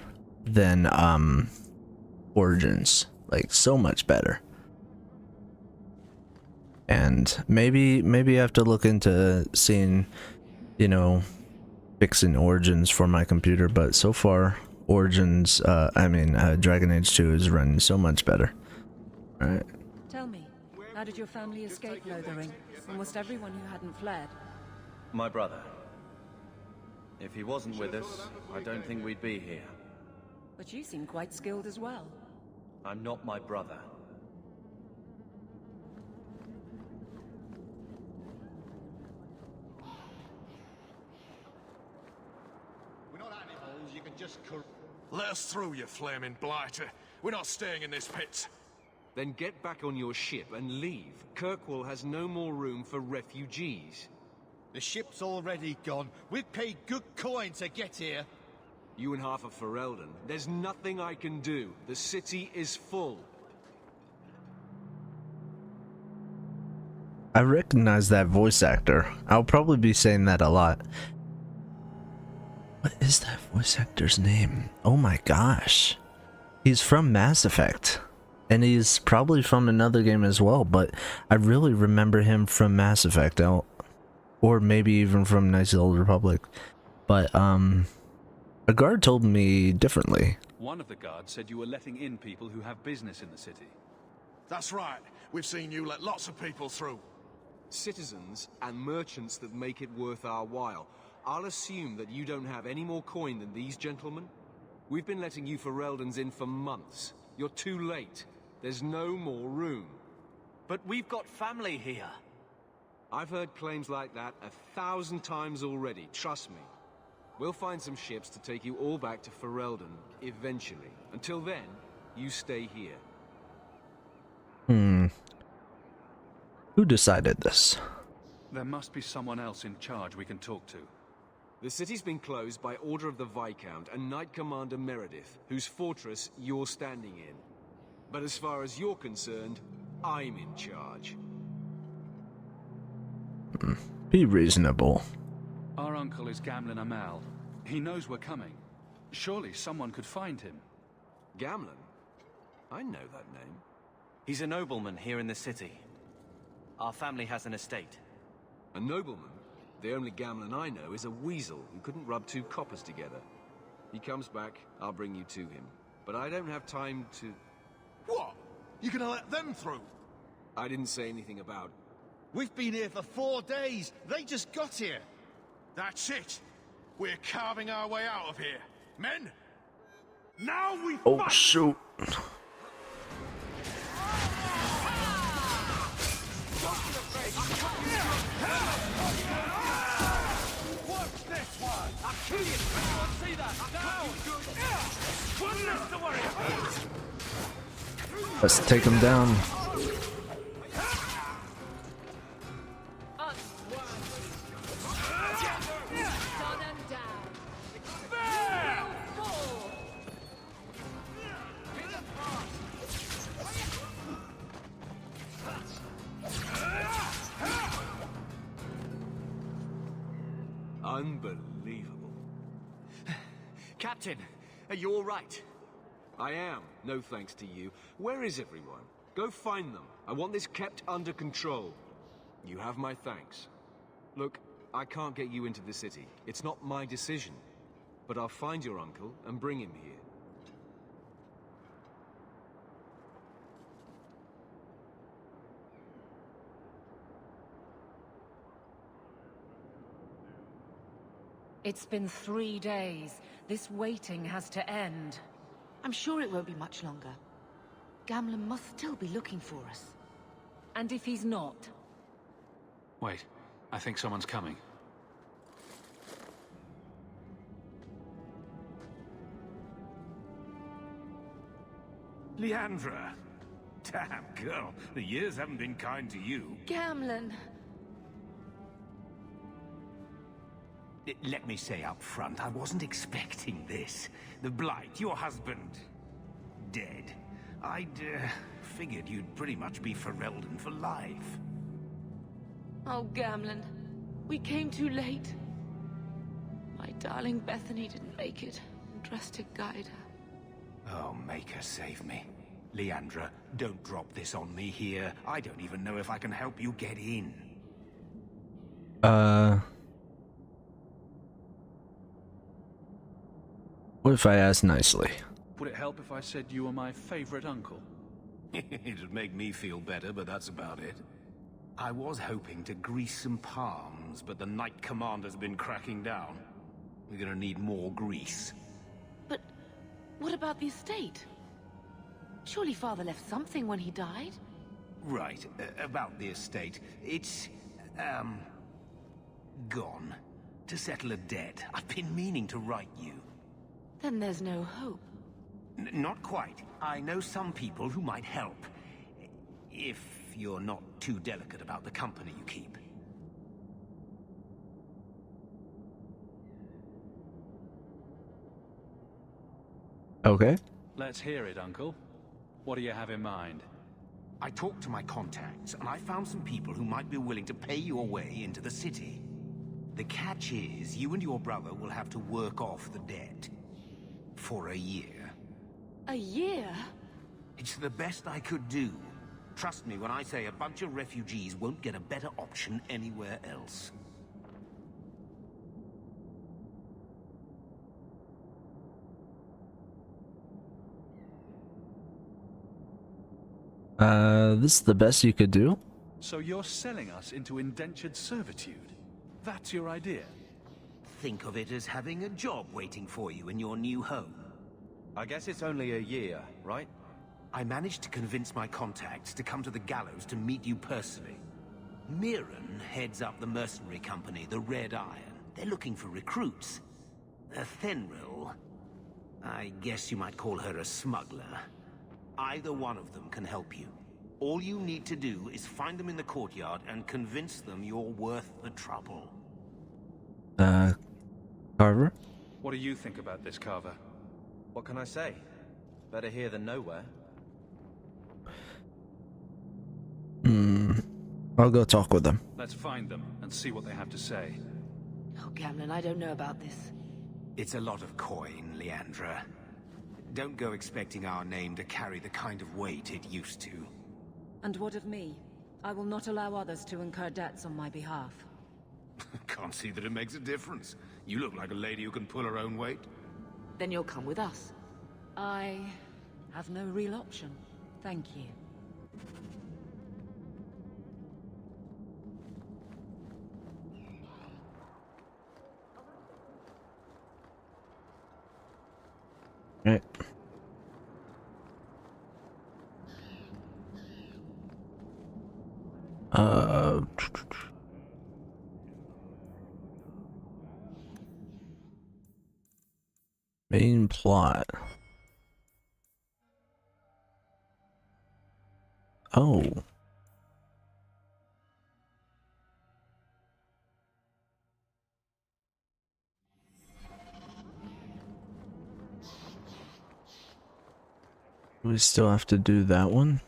than Origins, like so much better. And maybe I have to look into seeing, you know, fixing Origins for my computer, but so far Origins, Dragon Age 2 is running so much better. Alright. Tell me, how did your family escape Lothering? Almost everyone who hadn't fled. My brother. If he wasn't with us, I don't think we'd be here. But you seem quite skilled as well. I'm not my brother. Let us through, you flaming blighter. We're not staying in this pit. Then get back on your ship and leave. Kirkwall has no more room for refugees. The ship's already gone. We've paid good coin to get here. You and half of Ferelden. There's nothing I can do. The city is full. I recognize that voice actor. I'll probably be saying that a lot. What is that voice actor's name? Oh my gosh. He's from Mass Effect. And he's probably from another game as well, but I really remember him from Mass Effect. Or maybe even from Knights of the Old Republic. But, a guard told me differently. One of the guards said you were letting in people who have business in the city. That's right. We've seen you let lots of people through. Citizens and merchants that make it worth our while. I'll assume that you don't have any more coin than these gentlemen. We've been letting you Fereldans in for months. You're too late. There's no more room. But we've got family here. I've heard claims like that 1,000 times already, trust me. We'll find some ships to take you all back to Ferelden, eventually. Until then, you stay here. Who decided this? There must be someone else in charge we can talk to. The city's been closed by order of the Viscount and Knight Commander Meredith, whose fortress you're standing in. But as far as you're concerned, I'm in charge. Be reasonable. Our uncle is Gamlen Amal. He knows we're coming. Surely someone could find him. Gamlen? I know that name. He's a nobleman here in the city. Our family has an estate. A nobleman? The only Gamlen I know is a weasel who couldn't rub two coppers together. He comes back, I'll bring you to him. But I don't have time to... What? You gonna let them through? I didn't say anything about... We've been here for 4 days. They just got here. That's it. We're carving our way out of here. Men, now we Oh, fight! shoot. What's this one? I'll kill you! Anyone see that? Down! One less to worry about! Let's take him down. Unbelievable. Captain, are you all right? I am, no thanks to you. Where is everyone? Go find them. I want this kept under control. You have my thanks. Look, I can't get you into the city. It's not my decision. But I'll find your uncle and bring him here. It's been 3 days. This waiting has to end. I'm sure it won't be much longer. Gamlen must still be looking for us. And if he's not? Wait, I think someone's coming. Leandra! Damn, girl, the years haven't been kind to you. Gamlen! Let me say up front, I wasn't expecting this. The Blight, your husband, dead. I'd figured you'd pretty much be Ferelden for life. Oh, Gamlen. We came too late. My darling Bethany didn't make it. Dressed to guide her. Oh, make her save me. Leandra, don't drop this on me here. I don't even know if I can help you get in. What if I ask nicely? Would it help if I said you were my favorite uncle? It'd make me feel better, but that's about it. I was hoping to grease some palms, but the Knight Commander's been cracking down. We're gonna need more grease. But what about the estate? Surely Father left something when he died? Right, about the estate. It's, gone. To settle a debt. I've been meaning to write you. Then there's no hope. Not quite. I know some people who might help. If you're not too delicate about the company you keep. Okay. Let's hear it, Uncle. What do you have in mind? I talked to my contacts, and I found some people who might be willing to pay your way into the city. The catch is, you and your brother will have to work off the debt. For a year. A year? It's the best I could do. Trust me when I say a bunch of refugees won't get a better option anywhere else. This is the best you could do? So you're selling us into indentured servitude? That's your idea? Think of it as having a job waiting for you in your new home. I guess it's only a year, right? I managed to convince my contacts to come to the gallows to meet you personally. Mirren heads up the mercenary company, the Red Iron. They're looking for recruits. Fenrir, I guess you might call her a smuggler. Either one of them can help you. All you need to do is find them in the courtyard and convince them you're worth the trouble. Carver? What do you think about this, Carver? What can I say? Better here than nowhere. I'll go talk with them. Let's find them and see what they have to say. Oh, Gamlen, I don't know about this. It's a lot of coin, Leandra. Don't go expecting our name to carry the kind of weight it used to. And what of me? I will not allow others to incur debts on my behalf. Can't see that it makes a difference. You look like a lady who can pull her own weight. Then you'll come with us. I have no real option. Thank you. Right. Main plot. Oh. We still have to do that one?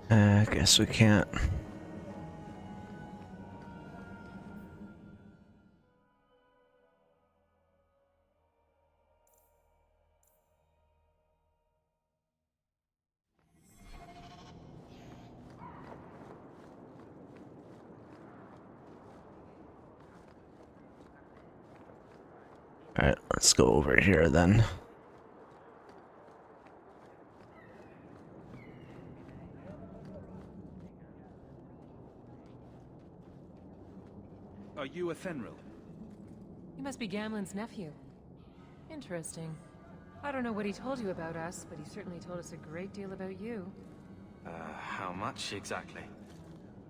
I guess we can't. Alright, let's go over here then. Are you a Fenrir? You must be Gamlen's nephew. Interesting. I don't know what he told you about us, but he certainly told us a great deal about you. How much exactly?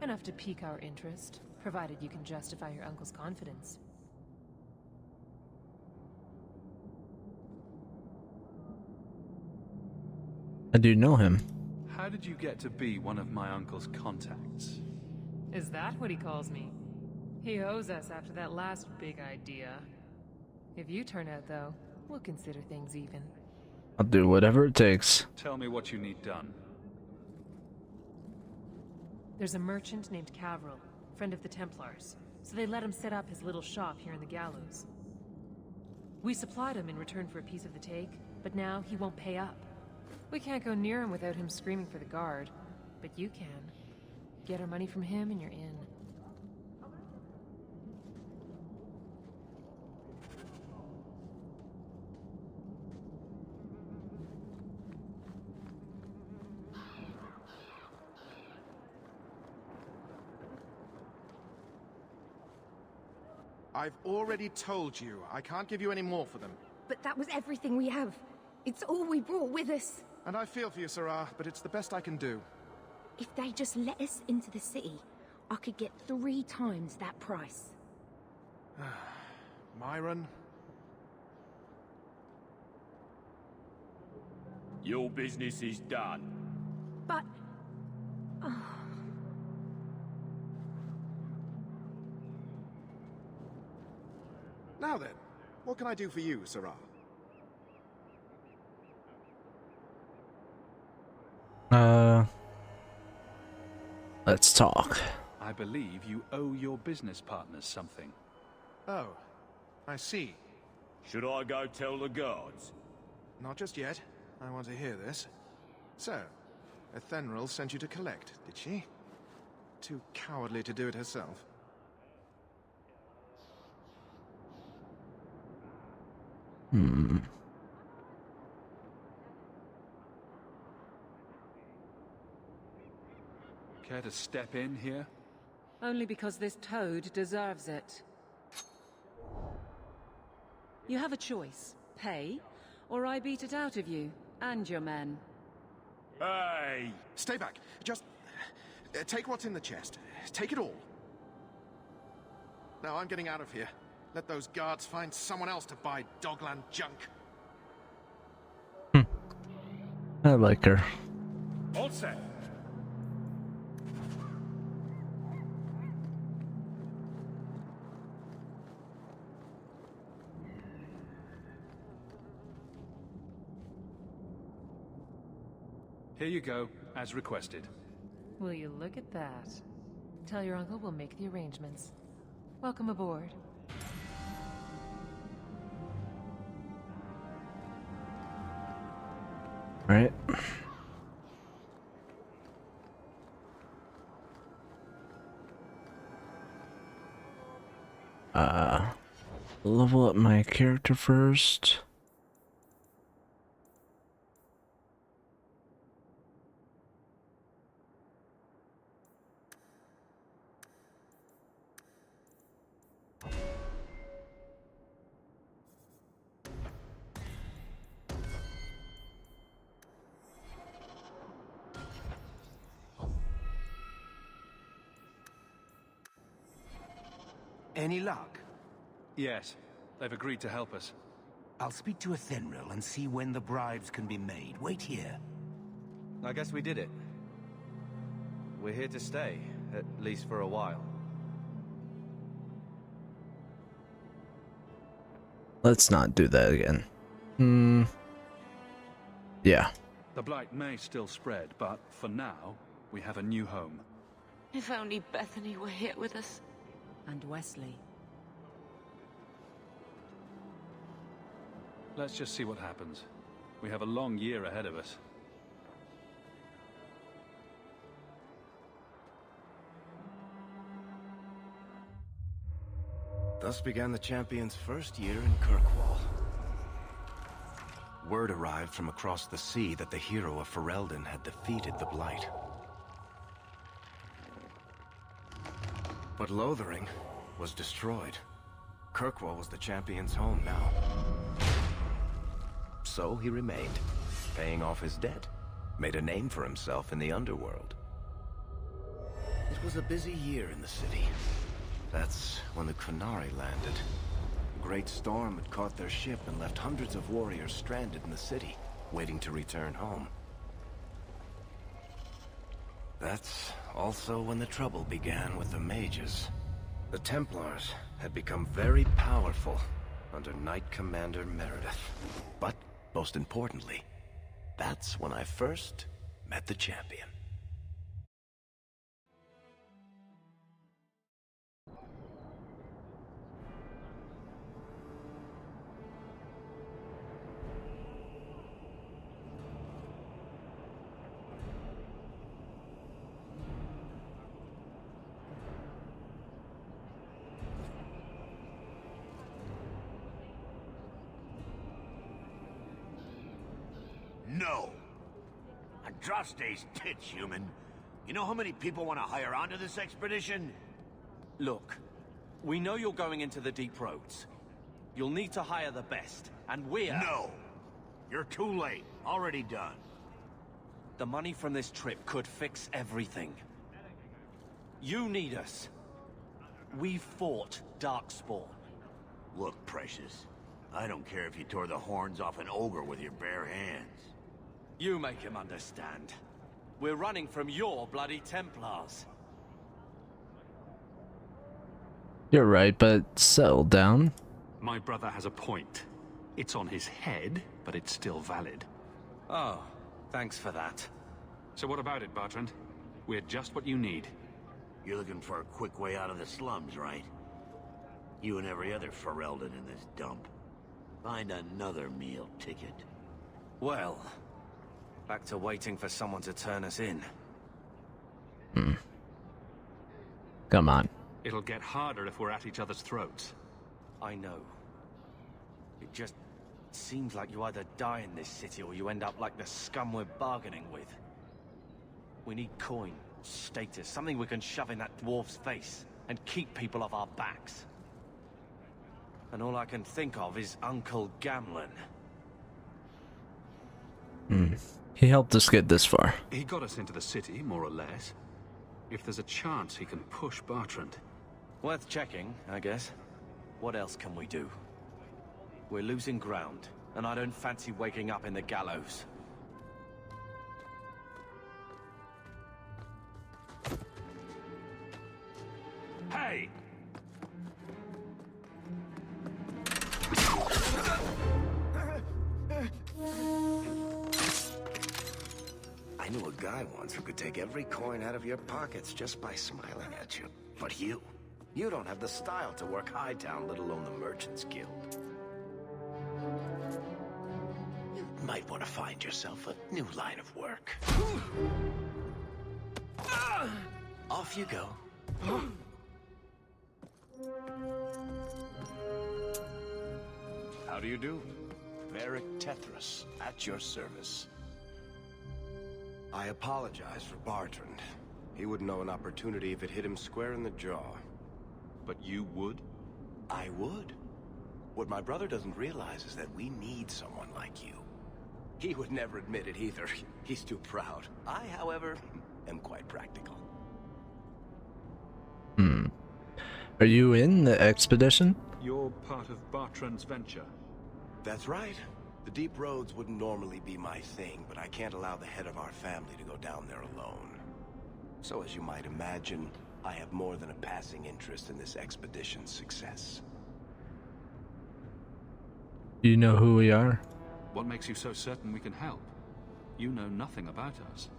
Enough to pique our interest, provided you can justify your uncle's confidence. I do know him. How did you get to be one of my uncle's contacts? Is that what he calls me? He owes us after that last big idea. If you turn out, though, we'll consider things even. I'll do whatever it takes. Tell me what you need done. There's a merchant named Cavril, friend of the Templars, so they let him set up his little shop here in the Gallows. We supplied him in return for a piece of the take, but now he won't pay up. We can't go near him without him screaming for the guard, but you can. Get our money from him and you're in. I've already told you. I can't give you any more for them. But that was everything we have. It's all we brought with us. And I feel for you, Sarah, but it's the best I can do. If they just let us into the city, I could get 3 times that price. Myron? Your business is done. But... Now then, what can I do for you, Sarah? Let's talk. I believe you owe your business partners something. Oh, I see. Should I go tell the guards? Not just yet. I want to hear this. So, Ethenril sent you to collect, did she? Too cowardly to do it herself. Care to step in here? Only because this toad deserves it. You have a choice. Pay, or I beat it out of you, and your men. Hey! Stay back. Just... take what's in the chest. Take it all. Now I'm getting out of here. Let those guards find someone else to buy Dogland junk. I like her. All set. Here you go, as requested. Will you look at that? Tell your uncle we'll make the arrangements. Welcome aboard. Right. Level up my character first. Any luck? Yes, they've agreed to help us. I'll speak to Ethenril and see when the bribes can be made. Wait here. I guess we did it. We're here to stay, at least for a while. Let's not do that again. Yeah. The blight may still spread, but for now, we have a new home. If only Bethany were here with us. And Wesley. Let's just see what happens. We have a long year ahead of us. Thus began the champion's first year in Kirkwall. Word arrived from across the sea that the hero of Ferelden had defeated the Blight. But Lothering was destroyed. Kirkwall was the champion's home now. So he remained, paying off his debt, made a name for himself in the underworld. It was a busy year in the city. That's when the Qunari landed. A great storm had caught their ship and left hundreds of warriors stranded in the city, waiting to return home. That's also when the trouble began with the mages. The Templars had become very powerful under Knight Commander Meredith. But, most importantly, that's when I first met the champion. No. Andraste's tits, human. You know how many people want to hire onto this expedition? Look, We know you're going into the deep roads. You'll need to hire the best, and we're... No! You're too late. Already done. The money from this trip could fix everything. You need us. We fought Darkspawn. Look, Precious. I don't care if you tore the horns off an ogre with your bare hands. You make him understand. We're running from your bloody Templars. You're right, but settle down. My brother has a point. It's on his head, but it's still valid. Oh, thanks for that. So what about it, Bertrand? We're just what you need. You're looking for a quick way out of the slums, right? You and every other Ferelden in this dump. Find another meal ticket. Well, back to waiting for someone to turn us in. Come on. It'll get harder if we're at each other's throats. I know. It just seems like you either die in this city or you end up like the scum we're bargaining with. We need coin, status, something we can shove in that dwarf's face and keep people off our backs. And all I can think of is Uncle Gamlen. He helped us get this far. He got us into the city, more or less. If there's a chance he can push Bertrand. Worth checking, I guess. What else can we do? We're losing ground, and I don't fancy waking up in the gallows. Hey! I knew a guy once who could take every coin out of your pockets just by smiling at you. But you don't have the style to work Hightown, let alone the Merchants Guild. You might want to find yourself a new line of work. Off you go. How do you do? Varric Tethras, at your service. I apologize for Bertrand. He wouldn't know an opportunity if it hit him square in the jaw. But you would? I would. What my brother doesn't realize is that we need someone like you. He would never admit it either. He's too proud. I, however, am quite practical. Are you in the expedition? You're part of Bertrand's venture. That's right. The deep roads wouldn't normally be my thing, but I can't allow the head of our family to go down there alone. So as you might imagine, I have more than a passing interest in this expedition's success. You know who we are? What makes you so certain we can help? You know nothing about us.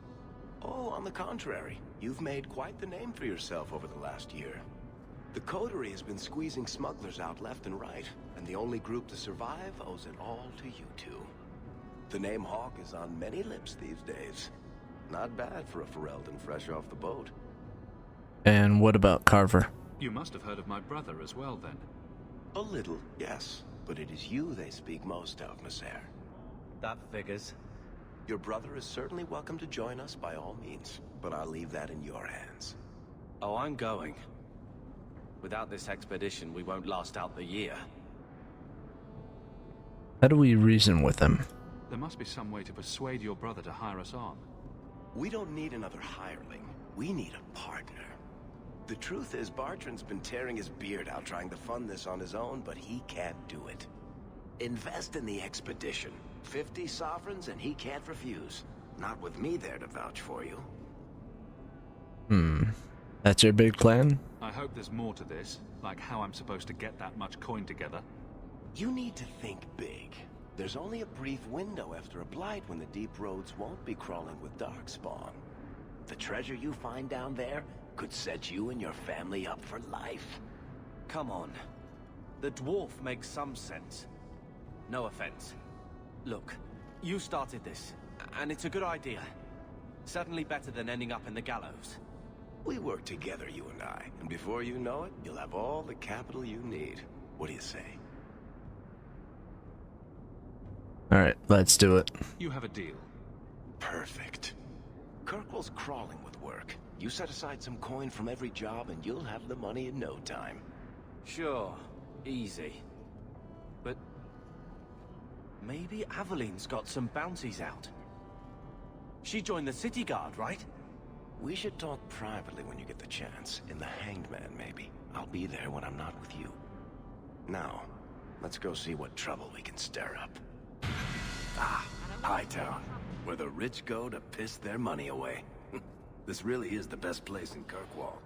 Oh, on the contrary. You've made quite the name for yourself over the last year. The Coterie has been squeezing smugglers out left and right, and the only group to survive owes it all to you two. The name Hawke is on many lips these days. Not bad for a Ferelden fresh off the boat. And what about Carver? You must have heard of my brother as well, then. A little, yes. But it is you they speak most of, Messer. That figures. Your brother is certainly welcome to join us by all means, but I'll leave that in your hands. Oh, I'm going. Without this expedition, we won't last out the year. How do we reason with him? There must be some way to persuade your brother to hire us on. We don't need another hireling. We need a partner. The truth is, Bertrand's been tearing his beard out trying to fund this on his own, but he can't do it. Invest in the expedition. 50 sovereigns and he can't refuse. Not with me there to vouch for you. That's your big plan? I hope there's more to this, like how I'm supposed to get that much coin together. You need to think big. There's only a brief window after a blight when the deep roads won't be crawling with darkspawn. The treasure you find down there could set you and your family up for life. Come on. The dwarf makes some sense. No offense. Look, you started this, and it's a good idea. Certainly better than ending up in the gallows. We work together, you and I, and before you know it, you'll have all the capital you need. What do you say? Alright, let's do it. You have a deal. Perfect. Kirkwall's crawling with work. You set aside some coin from every job and you'll have the money in no time. Sure, easy. But maybe Aveline's got some bounties out. She joined the city guard, right? We should talk privately when you get the chance. In the Hanged Man, maybe. I'll be there when I'm not with you. Now, let's go see what trouble we can stir up. Ah, Hightown, where the rich go to piss their money away. This really is the best place in Kirkwall.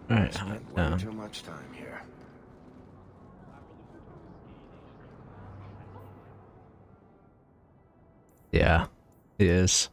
Alright, Spent way too much time here. Yeah, it is.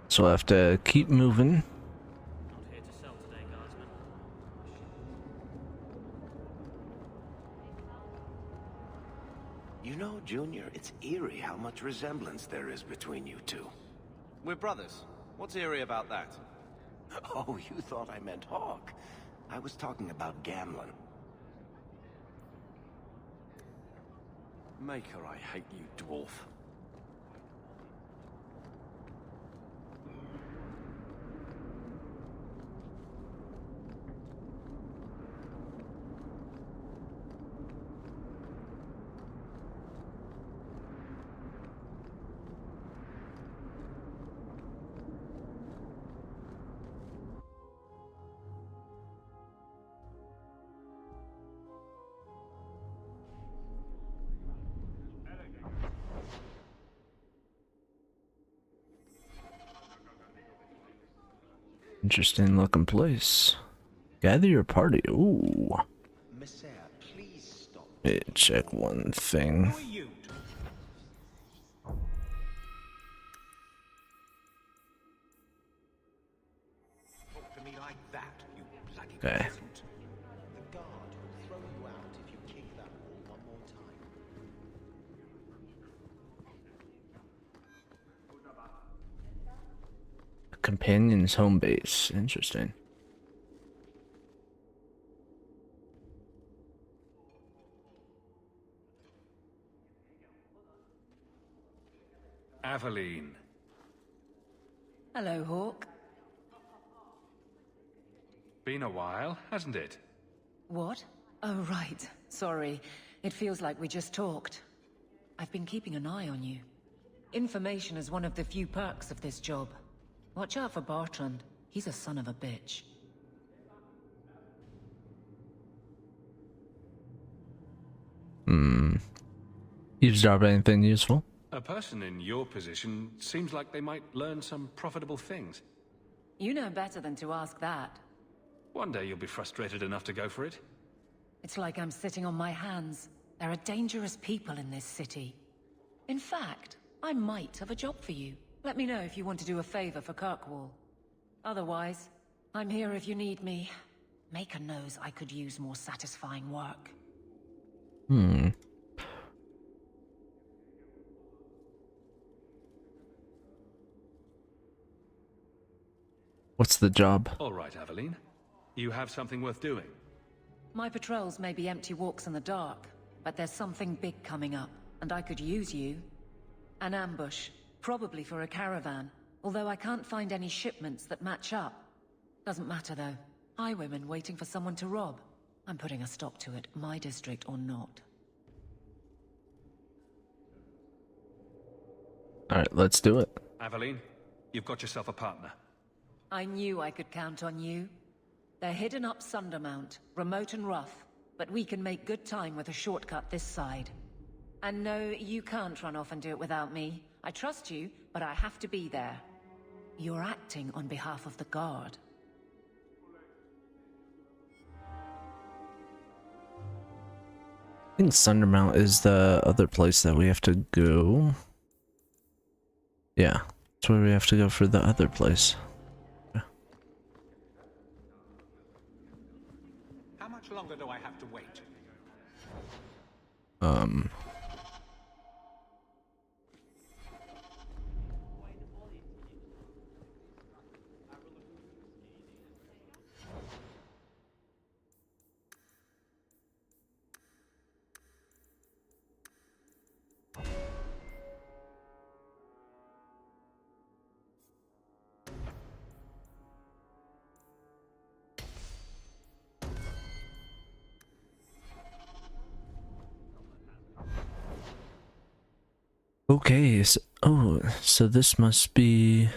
So I have to keep moving. You know, Junior, it's eerie how much resemblance there is between you two. We're brothers. What's eerie about that? Oh, you thought I meant Hawk. I was talking about Gamlen. Maker, I hate you, dwarf. Interesting looking place. Gather your party. Ooh. Let me check one thing. Okay. Companion's home base. Interesting. Aveline. Hello, Hawk. Been a while, hasn't it? What? Oh, right. Sorry. It feels like we just talked. I've been keeping an eye on you. Information is one of the few perks of this job. Watch out for Bartrand. He's a son of a bitch. Eavesdrop anything useful? A person in your position seems like they might learn some profitable things. You know better than to ask that. One day you'll be frustrated enough to go for it. It's like I'm sitting on my hands. There are dangerous people in this city. In fact, I might have a job for you. Let me know if you want to do a favor for Kirkwall. Otherwise, I'm here if you need me. Maker knows I could use more satisfying work. That's the job. All right, Aveline. You have something worth doing. My patrols may be empty walks in the dark, but there's something big coming up, and I could use you. An ambush, probably for a caravan, although I can't find any shipments that match up. Doesn't matter though. Highwaymen waiting for someone to rob. I'm putting a stop to it, my district or not. Alright, let's do it. Aveline, you've got yourself a partner. I knew I could count on you. They're hidden up Sundermount, remote and rough, but we can make good time with a shortcut this side. And no, you can't run off and do it without me. I trust you, but I have to be there. You're acting on behalf of the Guard. I think Sundermount is the other place that we have to go. Yeah, that's where we have to go for the other place. How much longer do I have to wait? Okay, so this must be...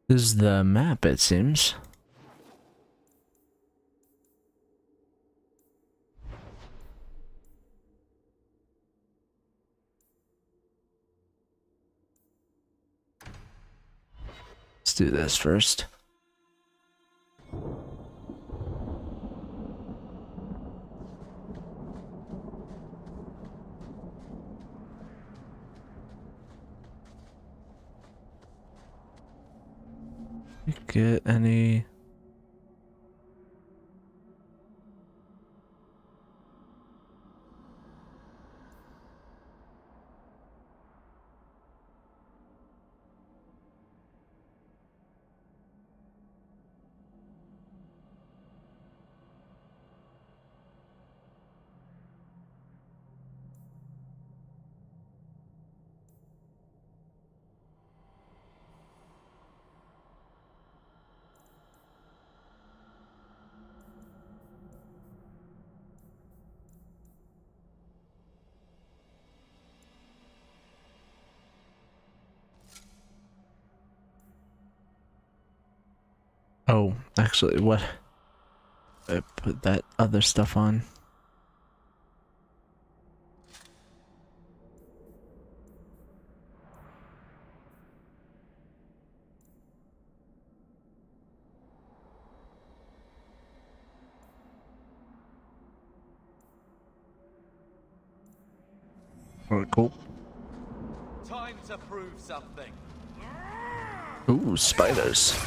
This is the map, it seems. Let's do this first. Get any... Oh, actually, what? I put that other stuff on. Oh, cool. Time to prove something. Ooh, spiders.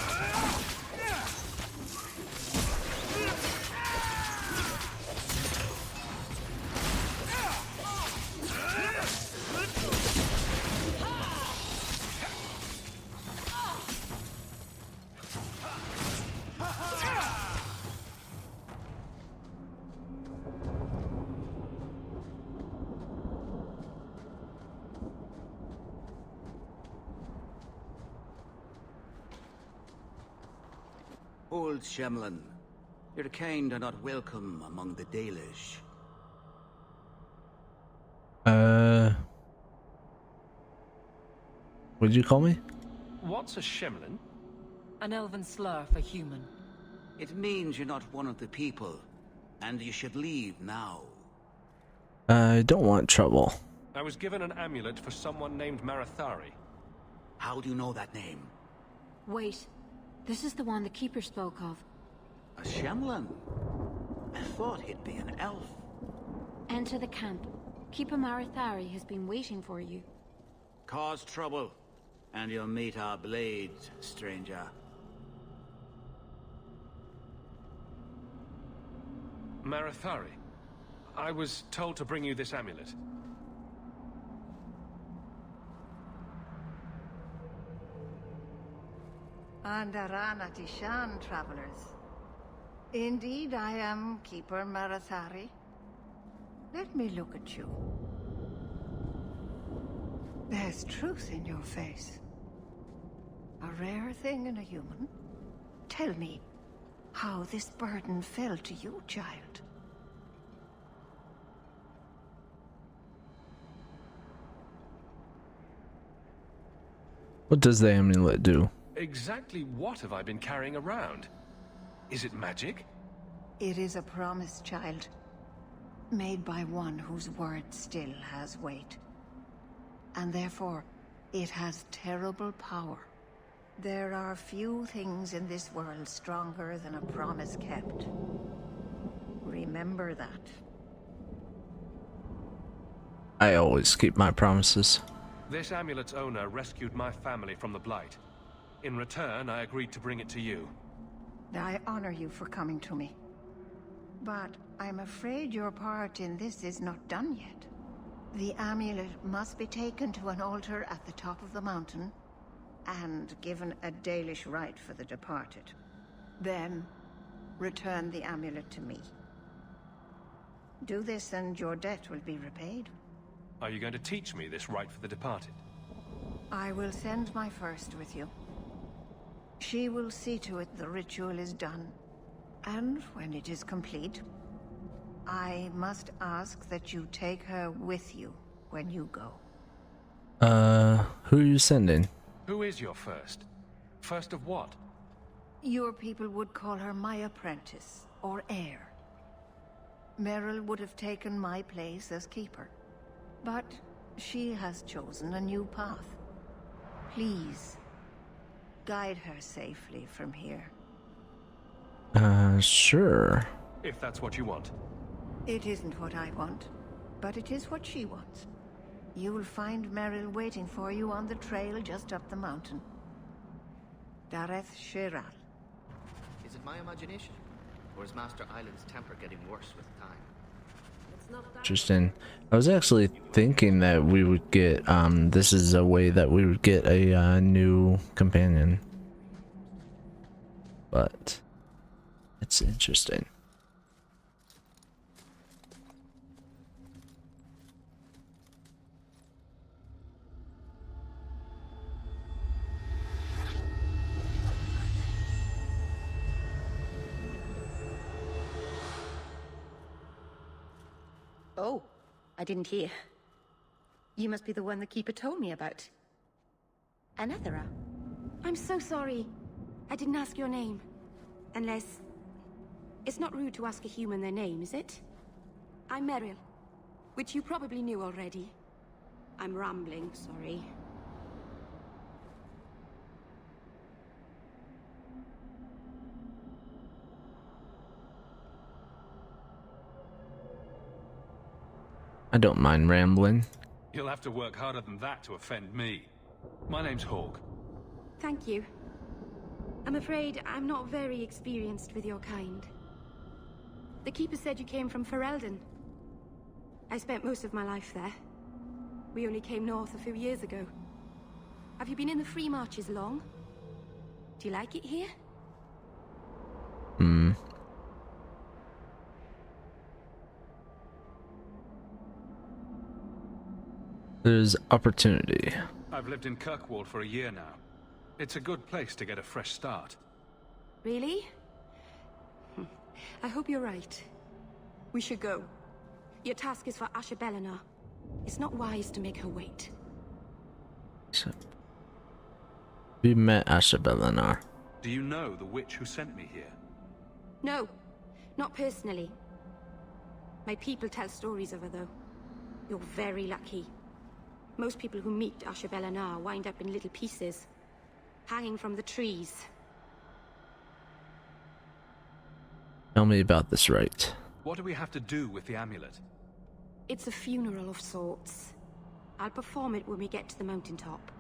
Old Shemlin, your kind are not welcome among the Dalish. What'd you call me? What's a Shemlin? An elven slur for human. It means you're not one of the people, and you should leave now. I don't want trouble. I was given an amulet for someone named Marathari. How do you know that name? Wait, this is the one the Keeper spoke of. A Shemlin? I thought he'd be an elf. Enter the camp. Keeper Marathari has been waiting for you. Cause trouble, And you'll meet our blades, stranger. Marathari, I was told to bring you this amulet. Andarana Tishan, travelers. Indeed, I am Keeper Marathari. Let me look at you. There's truth in your face. A rare thing in a human. Tell me how this burden fell to you, child. What does the amulet do? Exactly what have I been carrying around? Is it magic? It is a promise, child. Made by one whose word still has weight. And therefore, it has terrible power. There are few things in this world stronger than a promise kept. Remember that. I always keep my promises. This amulet's owner rescued my family from the Blight. In return, I agreed to bring it to you. I honor you for coming to me. But I'm afraid your part in this is not done yet. The amulet must be taken to an altar at the top of the mountain and given a Dalish rite for the departed. Then, return the amulet to me. Do this and your debt will be repaid. Are you going to teach me this rite for the departed? I will send my first with you. She will see to it the ritual is done. And when it is complete, I must ask that you take her with you when you go. Who are you sending? Who is your first? First of what? Your people would call her my apprentice, or heir. Meryl would have taken my place as keeper. But she has chosen a new path. Please, guide her safely from here. Sure. If that's what you want. It isn't what I want, but it is what she wants. You will find Meryl waiting for you on the trail just up the mountain. Dareth Shiral. Is it my imagination? Or is Master Island's temper getting worse with time? Interesting. I was actually thinking that we would get, this is a way that we would get a new companion. But it's interesting. Oh, I didn't hear. You must be the one the Keeper told me about. Anathara. I'm so sorry. I didn't ask your name. Unless... It's not rude to ask a human their name, is it? I'm Meryl, which you probably knew already. I'm rambling, sorry. I don't mind rambling. You'll have to work harder than that to offend me. My name's Hawke. Thank you. I'm afraid I'm not very experienced with your kind. The Keeper said you came from Ferelden. I spent most of my life there. We only came north a few years ago. Have you been in the Free Marches long? Do you like it here? There's opportunity. I've lived in Kirkwall for a year now. It's a good place to get a fresh start. Really? I hope you're right. We should go. Your task is for Asher Bellinar. It's not wise to make her wait. So, we met Asher Bellinar. Do you know the witch who sent me here? No, not personally. My people tell stories of her, though. You're very lucky. Most people who meet Asher Bellinar wind up in little pieces, hanging from the trees. Tell me about this rite. What do we have to do with the amulet? It's a funeral of sorts. I'll perform it when we get to the mountaintop.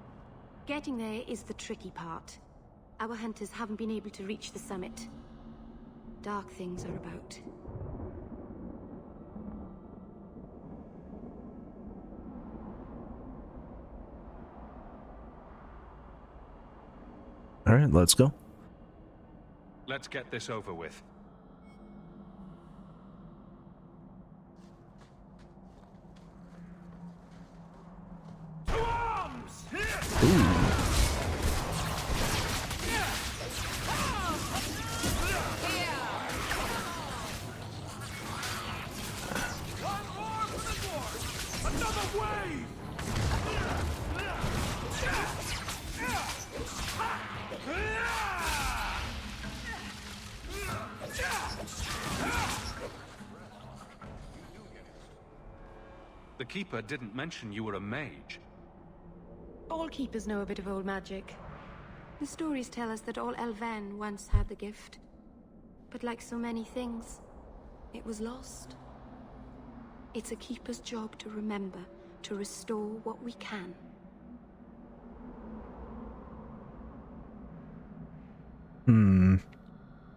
Getting there is the tricky part. Our hunters haven't been able to reach the summit. Dark things are about. All right, let's go. Let's get this over with. To arms! Another wave! The Keeper didn't mention you were a mage. All keepers know a bit of old magic. The stories tell us that all Elven once had the gift. But like so many things, it was lost. It's a keeper's job to remember, to restore what we can.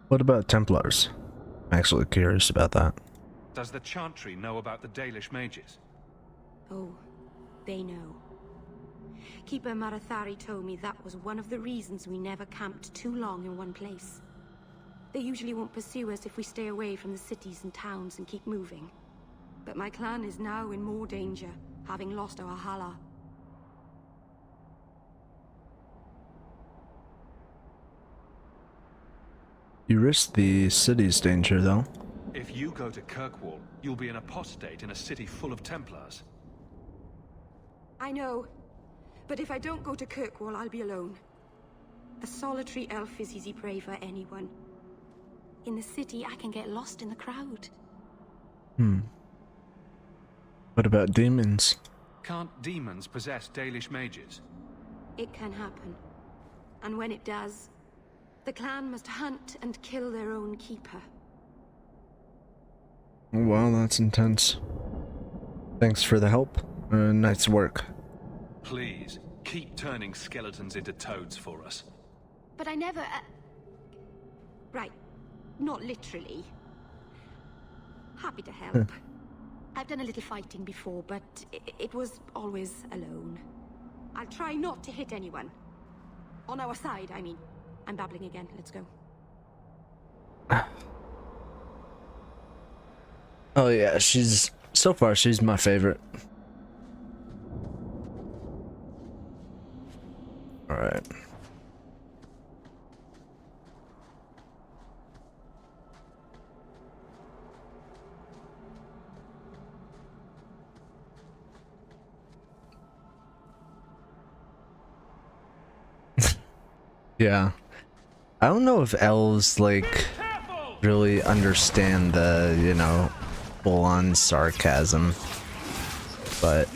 What about Templars? I'm actually curious about that. Does the Chantry know about the Dalish mages? Oh, they know. Keeper Marathari told me that was one of the reasons we never camped too long in one place. They usually won't pursue us if we stay away from the cities and towns and keep moving. But my clan is now in more danger, having lost our Hala. You risk the city's danger, though. If you go to Kirkwall, you'll be an apostate in a city full of Templars. I know. But if I don't go to Kirkwall, I'll be alone. A solitary elf is easy prey for anyone. In the city, I can get lost in the crowd. What about demons? Can't demons possess Dalish mages? It can happen. And when it does, the clan must hunt and kill their own keeper. Wow, that's intense. Thanks for the help. Nice work. Please, keep turning skeletons into toads for us. But I never... Right. Not literally. Happy to help. I've done a little fighting before, but it was always alone. I'll try not to hit anyone. On our side, I mean. I'm babbling again. Let's go. Oh yeah, so far she's my favorite. All right. Yeah. I don't know if elves, like, really understand the, you know, full-on sarcasm, but...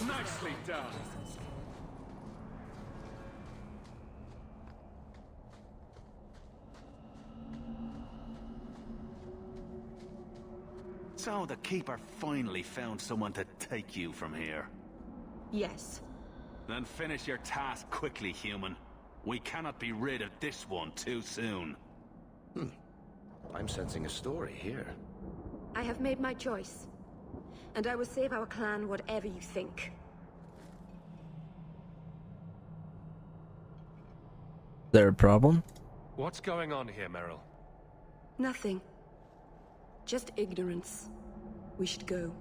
Nicely done. So the Keeper finally found someone to take you from here. Yes. Then finish your task quickly, human. We cannot be rid of this one too soon. I'm sensing a story here. I have made my choice. And I will save our clan whatever you think. There a problem? What's going on here, Merrill? Nothing. Just ignorance. We should go.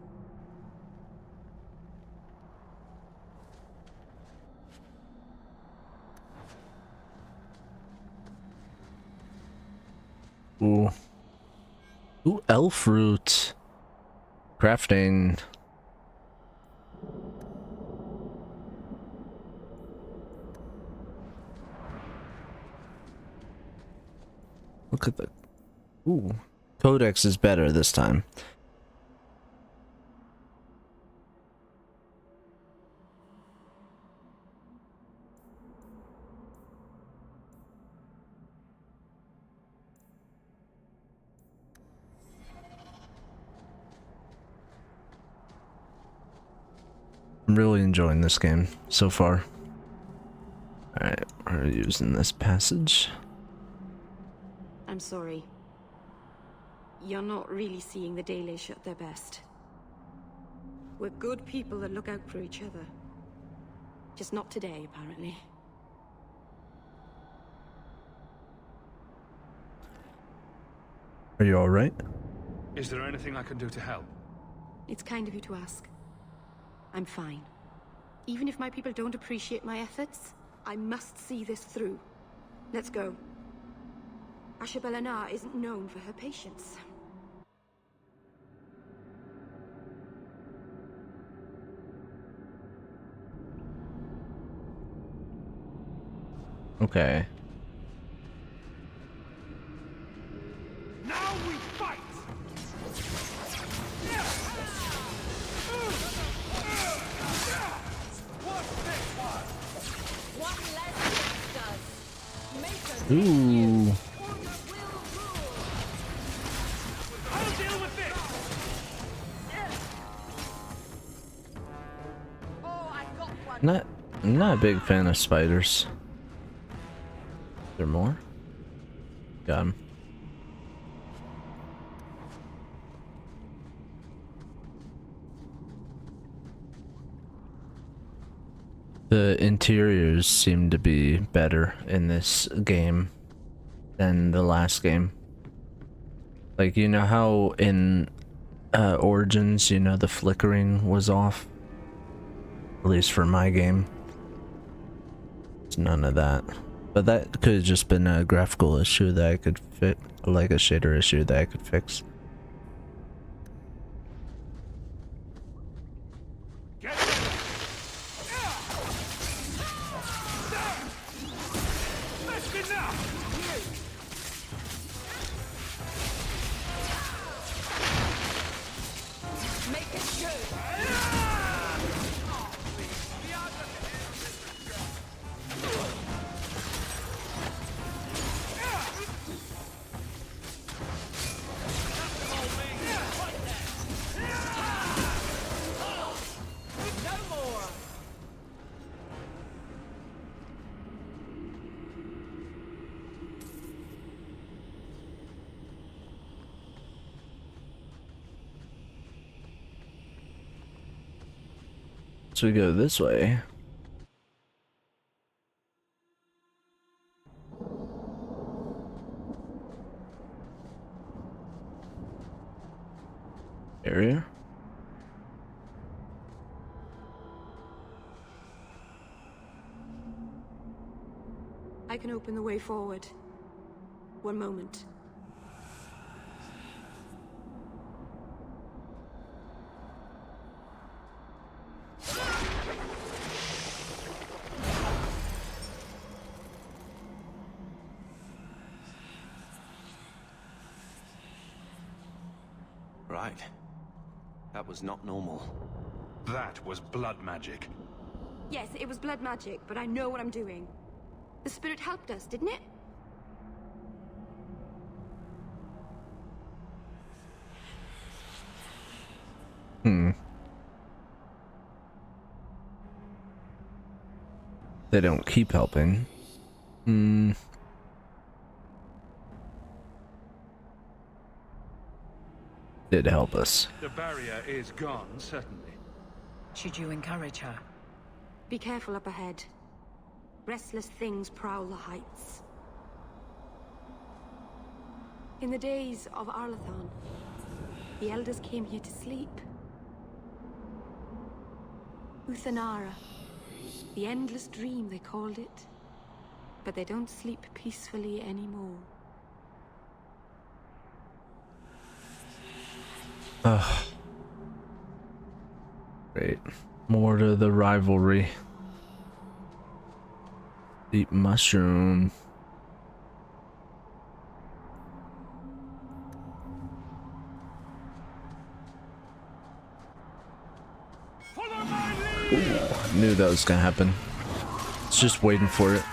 Ooh. Ooh, elf root. Crafting. Look at the... Ooh. Codex is better this time. I'm really enjoying this game so far. Alright, we're using this passage. I'm sorry. You're not really seeing the Dalish at their best. We're good people that look out for each other. Just not today, apparently. Are you alright? Is there anything I can do to help? It's kind of you to ask. I'm fine. Even if my people don't appreciate my efforts, I must see this through. Let's go. Asha Belenar isn't known for her patience. Okay. Now we fight! Ooh. I'll deal with this! I'm not a big fan of spiders. Is there more? Got him. The interiors seem to be better in this game than the last game. Like, you know how in Origins, you know, the flickering was off? At least for my game. It's none of that. But that could have just been a graphical issue that I could fit, like a shader issue that I could fix. So we go this way. Area. I can open the way forward. One moment. Right. That was not normal. That was blood magic. Yes, it was blood magic, but I know what I'm doing. The spirit helped us, didn't it? They don't keep helping. Did help us. The barrier is gone, certainly. Should you encourage her? Be careful up ahead. Restless things prowl the heights. In the days of Arlathan, the elders came here to sleep. Uthanara. The endless dream, they called it. But they don't sleep peacefully anymore. Ugh. Great. More to the rivalry. Deep mushroom. Ooh, knew that was gonna happen. It's just waiting for it.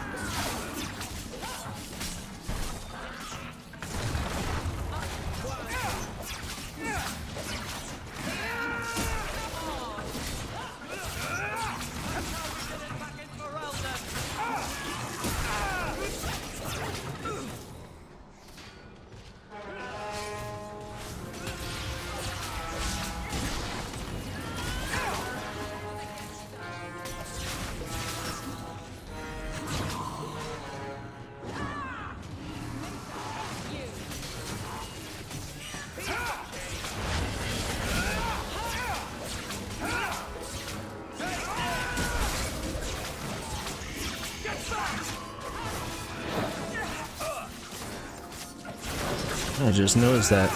I just noticed that.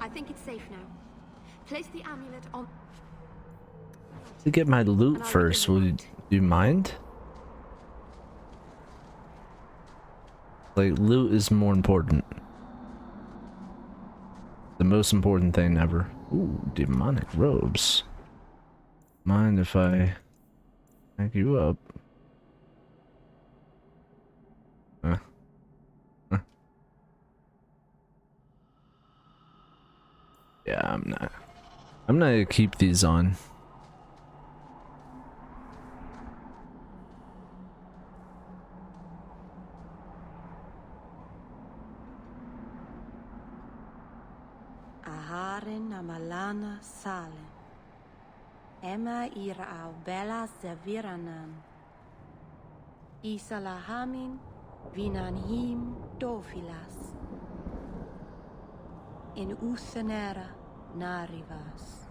I think it's safe now. Place the amulet on. To get my loot first, do you mind? Like, loot is more important. The most important thing ever. Ooh, demonic robes. Mind if I back you up? Yeah, I'm not gonna keep these on. Aharin amalana salen. Emma ira au bella seviranan. Isalahamin vinanhim dofilas. In Usenera narivas.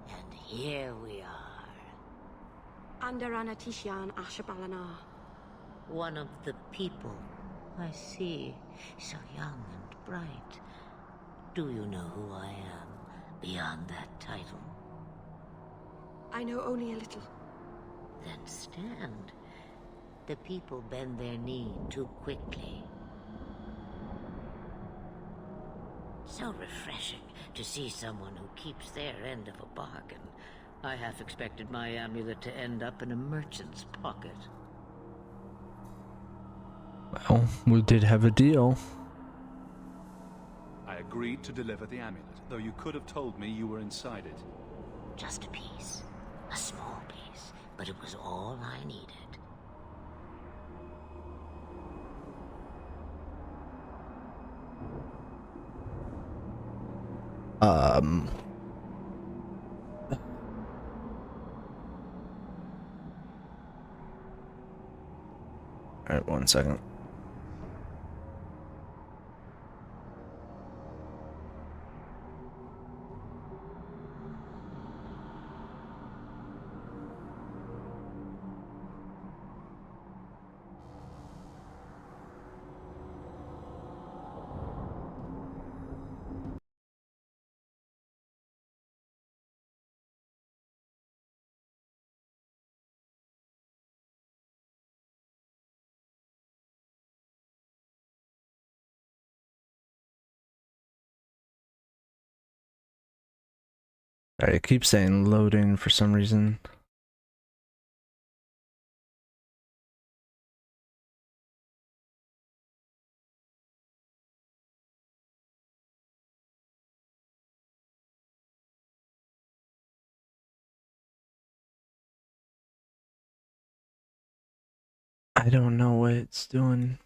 And here we are. Under Anatishan Ashabalana. One of the people. I see. So young and bright. Do you know who I am, beyond that title? I know only a little. Then stand. The people bend their knee too quickly. So refreshing to see someone who keeps their end of a bargain. I half expected my amulet to end up in a merchant's pocket. Well, we did have a deal. I agreed to deliver the amulet, though you could have told me you were inside it. Just a piece. A small piece. But it was all I needed. Alright, 1 second. I keep saying loading for some reason. I don't know what it's doing.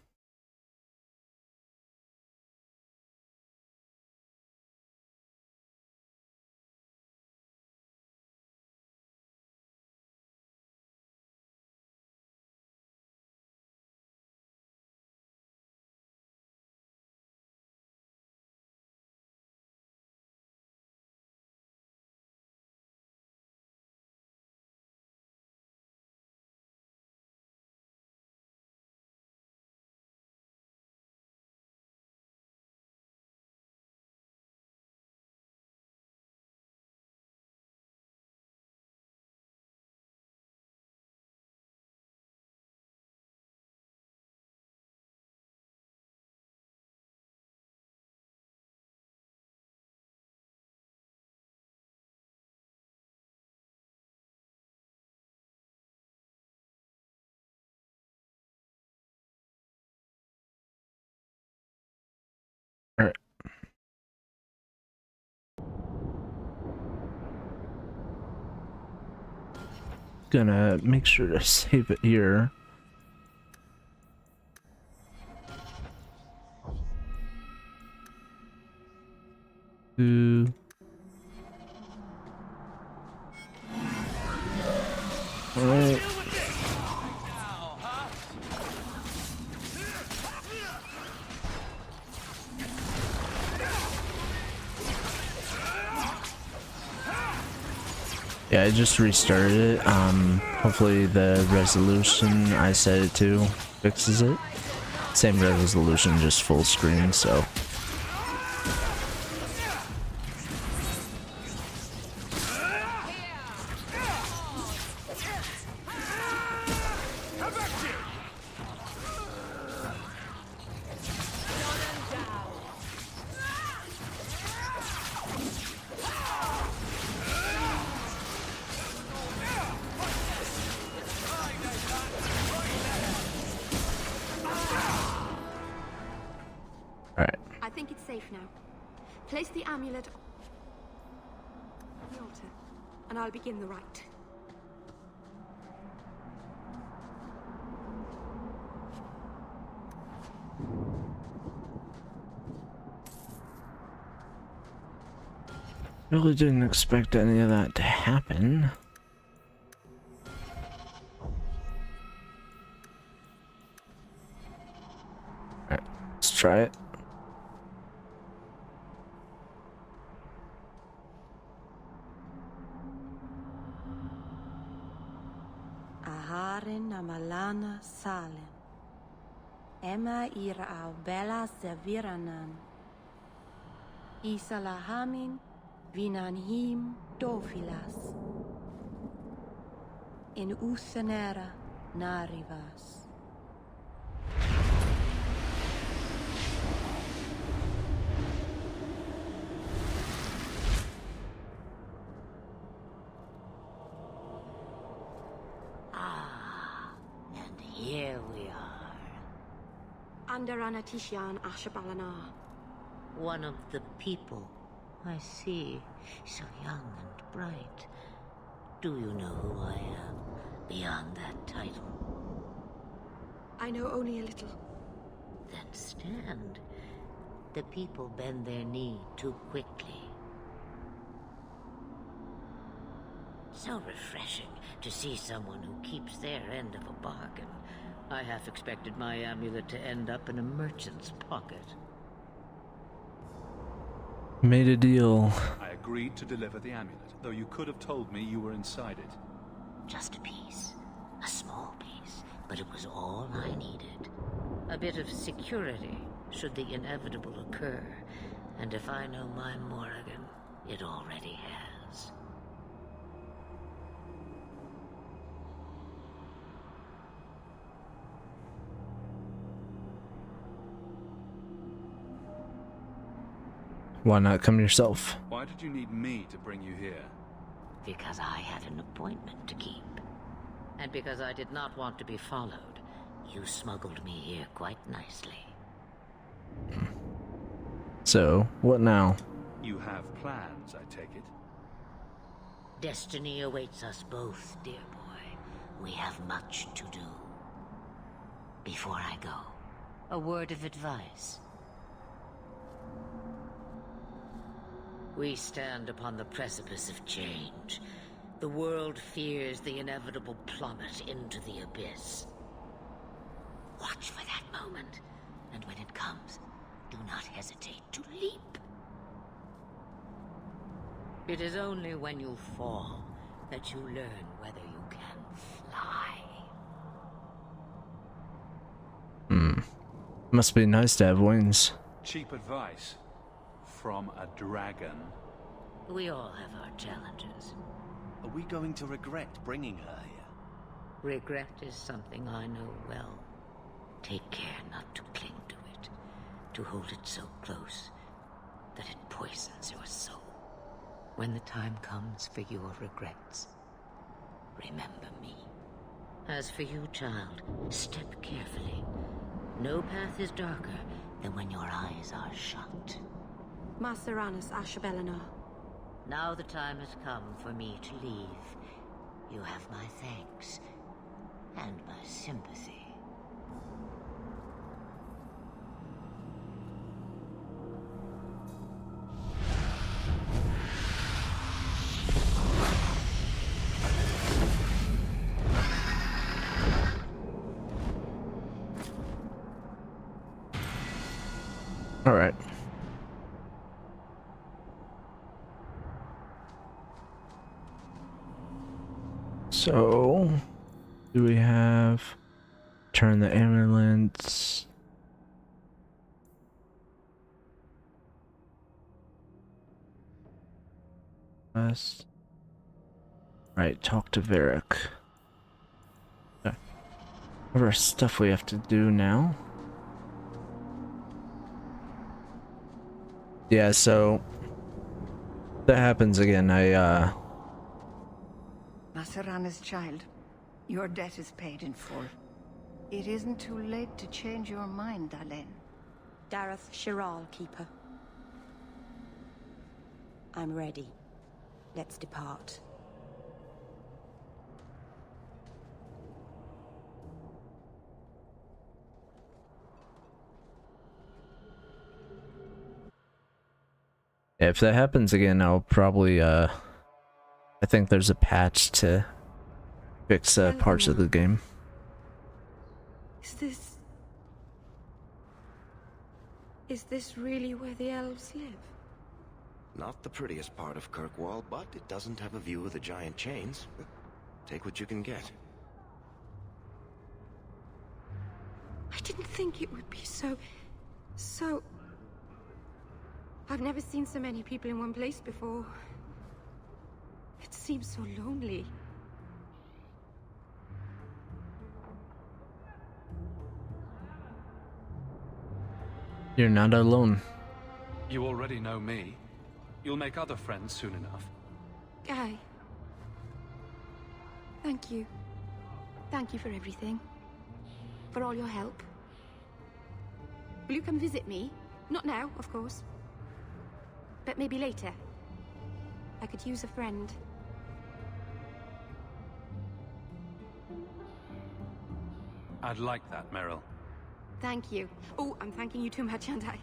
Alright. Gonna make sure to save it here. Alright. Yeah, I just restarted it. Hopefully the resolution I set it to fixes it. Same resolution, just full screen, so. I think it's safe now. Place the amulet on the altar, and I'll begin the rite. Really didn't expect any of that to happen. Alright, let's try it. Aharen amalana salen. Emma ira au bella serviranan. Isalahamin vinanhim dofilas. In Uthenera narivas. Here we are. Under Anatishan Ashabalana. One of the people. I see. So young and bright. Do you know who I am? Beyond that title? I know only a little. Then stand. The people bend their knee too quickly. So refreshing to see someone who keeps their end of a bargain. I half expected my amulet to end up in a merchant's pocket. Made a deal. I agreed to deliver the amulet, though you could have told me you were inside it. Just a piece. A small piece, but it was all I needed. A bit of security, should the inevitable occur. And if I know my Morrigan, it already has. Why not come yourself? Why did you need me to bring you here? Because I had an appointment to keep. And because I did not want to be followed, you smuggled me here quite nicely. So, what now? You have plans, I take it? Destiny awaits us both, dear boy. We have much to do. Before I go, a word of advice. We stand upon the precipice of change. The world fears the inevitable plummet into the abyss. Watch for that moment, and when it comes, do not hesitate to leap. It is only when you fall that you learn whether you can fly. Must be nice to have wings. Cheap advice. From a dragon. We all have our challenges. Are we going to regret bringing her here? Regret is something I know well. Take care not to cling to it, to hold it so close that it poisons your soul. When the time comes for your regrets, remember me. As for you, child, step carefully. No path is darker than when your eyes are shut. Maseranis Ashabelana. Now the time has come for me to leave. You have my thanks and my sympathy. All right. So, do we have turn the ambulance? Yes. Right, talk to Varric. Okay. What are stuff we have to do now? Yeah, so that happens again. Masarana's child, your debt is paid in full. It isn't too late to change your mind, Dalen. Dareth Shiral, Keeper. I'm ready. Let's depart. If that happens again, I'll probably, I think there's a patch to fix parts of the game. Is this really where the elves live? Not the prettiest part of Kirkwall, but it doesn't have a view of the giant chains. Take what you can get. I didn't think it would be so... I've never seen so many people in one place before. It seems so lonely. You're not alone. You already know me. You'll make other friends soon enough. Guy. Thank you. Thank you for everything. For all your help. Will you come visit me? Not now, of course. But maybe later. I could use a friend. I'd like that, Meryl. Thank you. Oh, I'm thanking you too much, aren't I?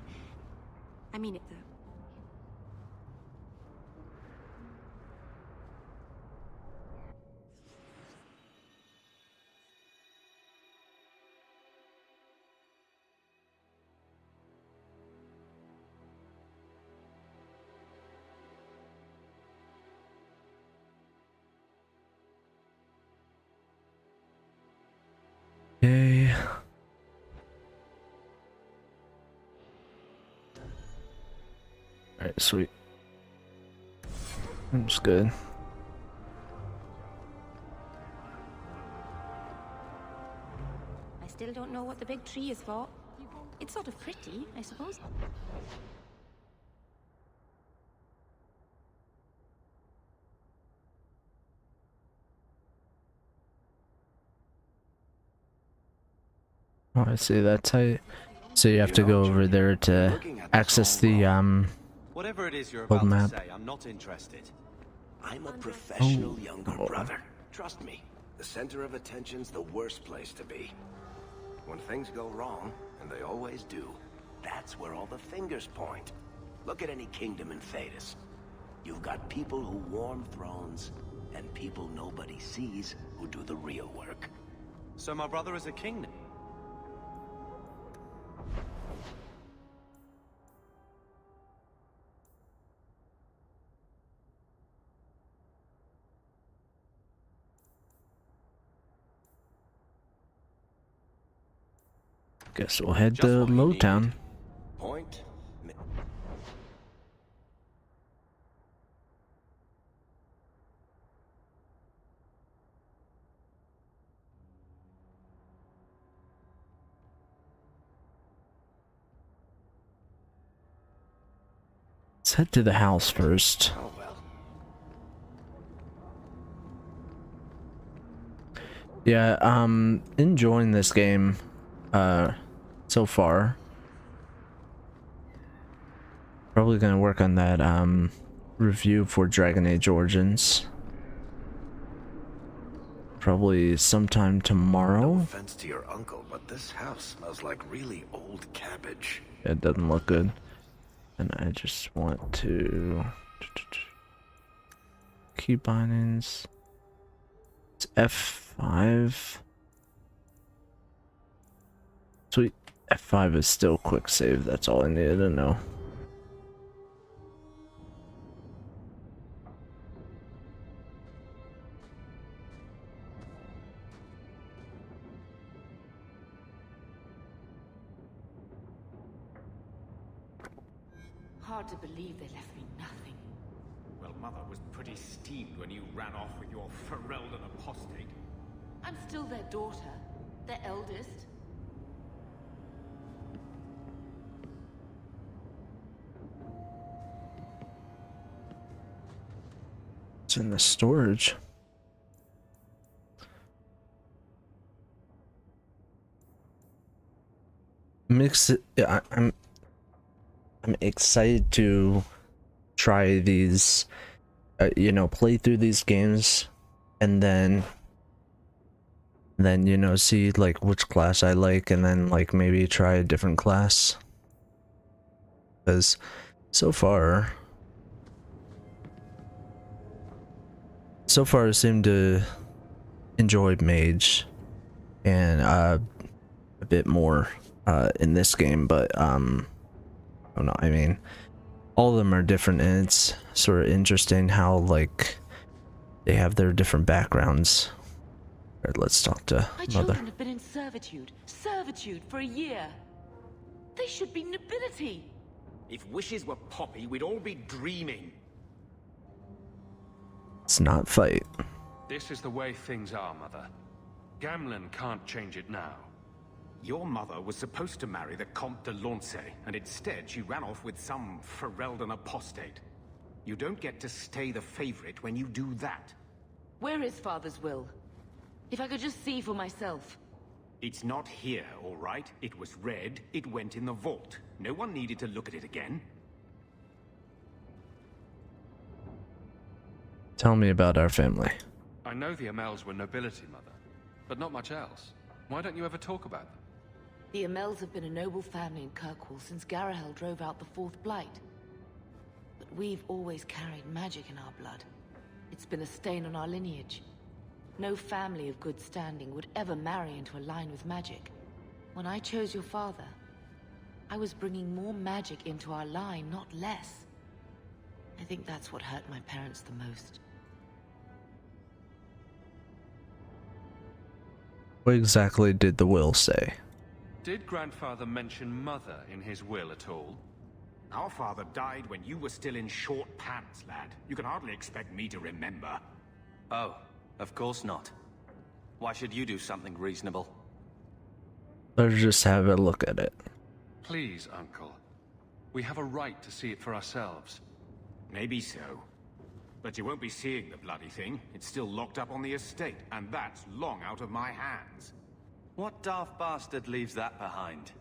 I mean it, though. Okay. Alright, sweet. That's good. I still don't know what the big tree is for. It's sort of pretty, I suppose. Oh, I see. That's how so you have to go over there to access the Whatever it is you're old about map. to say, I'm not interested. I'm a professional younger brother. Trust me, the center of attention's the worst place to be. When things go wrong, and they always do, that's where all the fingers point. Look at any kingdom in Thedas. You've got people who warm thrones, and people nobody sees who do the real work. So my brother is a king now? Guess we'll head to Motown. Point. Let's head to the house first. Oh well. Yeah, enjoying this game so far. Probably gonna work on that review for Dragon Age Origins. Probably sometime tomorrow. No offense to your uncle, but this house smells like really old cabbage. It doesn't look good. And I just want to key bindings. It's F5. Sweet. F5 is still quick save. That's all I needed to know. Hard to believe they left me nothing. Well, Mother was pretty steamed when you ran off with your Ferelden apostate. I'm still their daughter, their eldest. It's in the storage. I'm excited to try these, you know, play through these games, and then you know, see like which class I like, and then like maybe try a different class. Because so far I seem to enjoy mage and a bit more in this game, but I don't know, I mean, all of them are different, and it's sort of interesting how like they have their different backgrounds. Alright, let's talk to My Mother. children have been in servitude for a year. They should be nobility. If wishes were poppy, we'd all be dreaming. Let's not fight. This is the way things are, Mother. Gamlen can't change it now. Your mother was supposed to marry the Comte de Launcey, and instead she ran off with some Ferelden apostate. You don't get to stay the favorite when you do that. Where is Father's will? If I could just see for myself. It's not here, all right? It was read, it went in the vault. No one needed to look at it again. Tell me about our family. I know the Amels were nobility, Mother, but not much else. Why don't you ever talk about them? The Amels have been a noble family in Kirkwall since Garahel drove out the Fourth Blight. But we've always carried magic in our blood. It's been a stain on our lineage. No family of good standing would ever marry into a line with magic. When I chose your father, I was bringing more magic into our line, not less. I think that's what hurt my parents the most. What exactly did the will say? Did Grandfather mention Mother in his will at all? Our father died when you were still in short pants, lad. You can hardly expect me to remember. Oh, of course not. Why should you do something reasonable? Let's just have a look at it. Please, Uncle. We have a right to see it for ourselves. Maybe so. But you won't be seeing the bloody thing. It's still locked up on the estate, and that's long out of my hands. What daft bastard leaves that behind?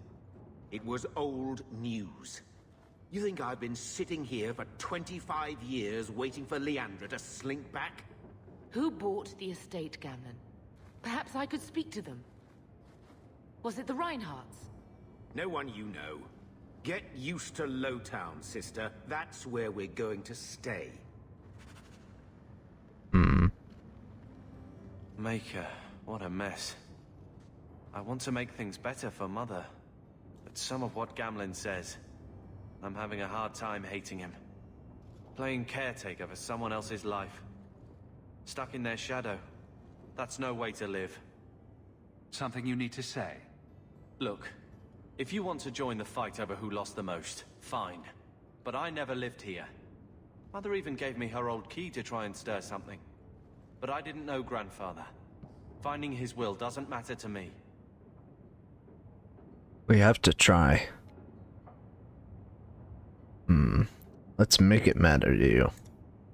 It was old news. You think I've been sitting here for 25 years waiting for Leandra to slink back? Who bought the estate, Gamlen? Perhaps I could speak to them. Was it the Reinhardts? No one you know. Get used to Lowtown, sister. That's where we're going to stay. Maker, what a mess. I want to make things better for Mother, but some of what Gamlen says, I'm having a hard time hating him. Playing caretaker for someone else's life. Stuck in their shadow. That's no way to live. Something you need to say? Look, if you want to join the fight over who lost the most, fine. But I never lived here. Mother even gave me her old key to try and stir something. But I didn't know Grandfather. Finding his will doesn't matter to me. We have to try. Let's make it matter to you.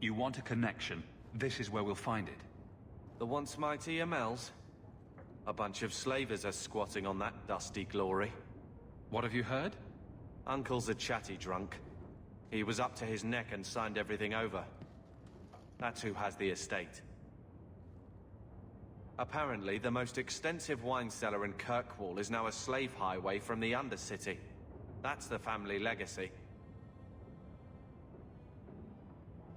You want a connection? This is where we'll find it. The once mighty Amels? A bunch of slavers are squatting on that dusty glory. What have you heard? Uncle's a chatty drunk. He was up to his neck and signed everything over. That's who has the estate. Apparently, the most extensive wine cellar in Kirkwall is now a slave highway from the Undercity. That's the family legacy.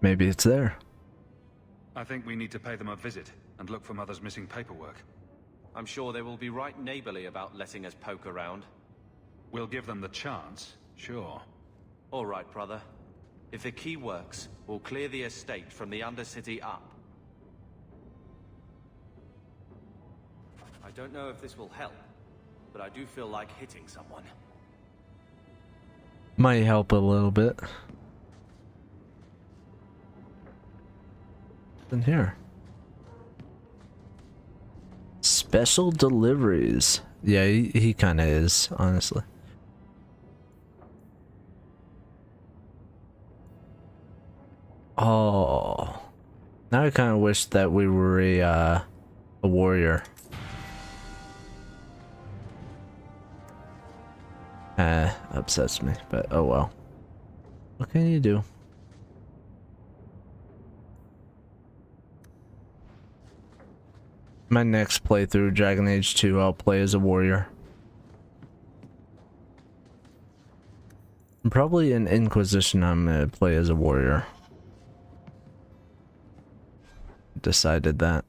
Maybe it's there. I think we need to pay them a visit and look for Mother's missing paperwork. I'm sure they will be right neighborly about letting us poke around. We'll give them the chance, sure. All right, brother. If the key works, we'll clear the estate from the Undercity up. I don't know if this will help, but I do feel like hitting someone. Might help a little bit. In here. Special deliveries. Yeah, he kind of is, honestly. Oh, now I kind of wish that we were a warrior. Upsets me, but oh well. What can you do? My next playthrough, Dragon Age 2, I'll play as a warrior. Probably in Inquisition, I'm gonna play as a warrior. Decided that.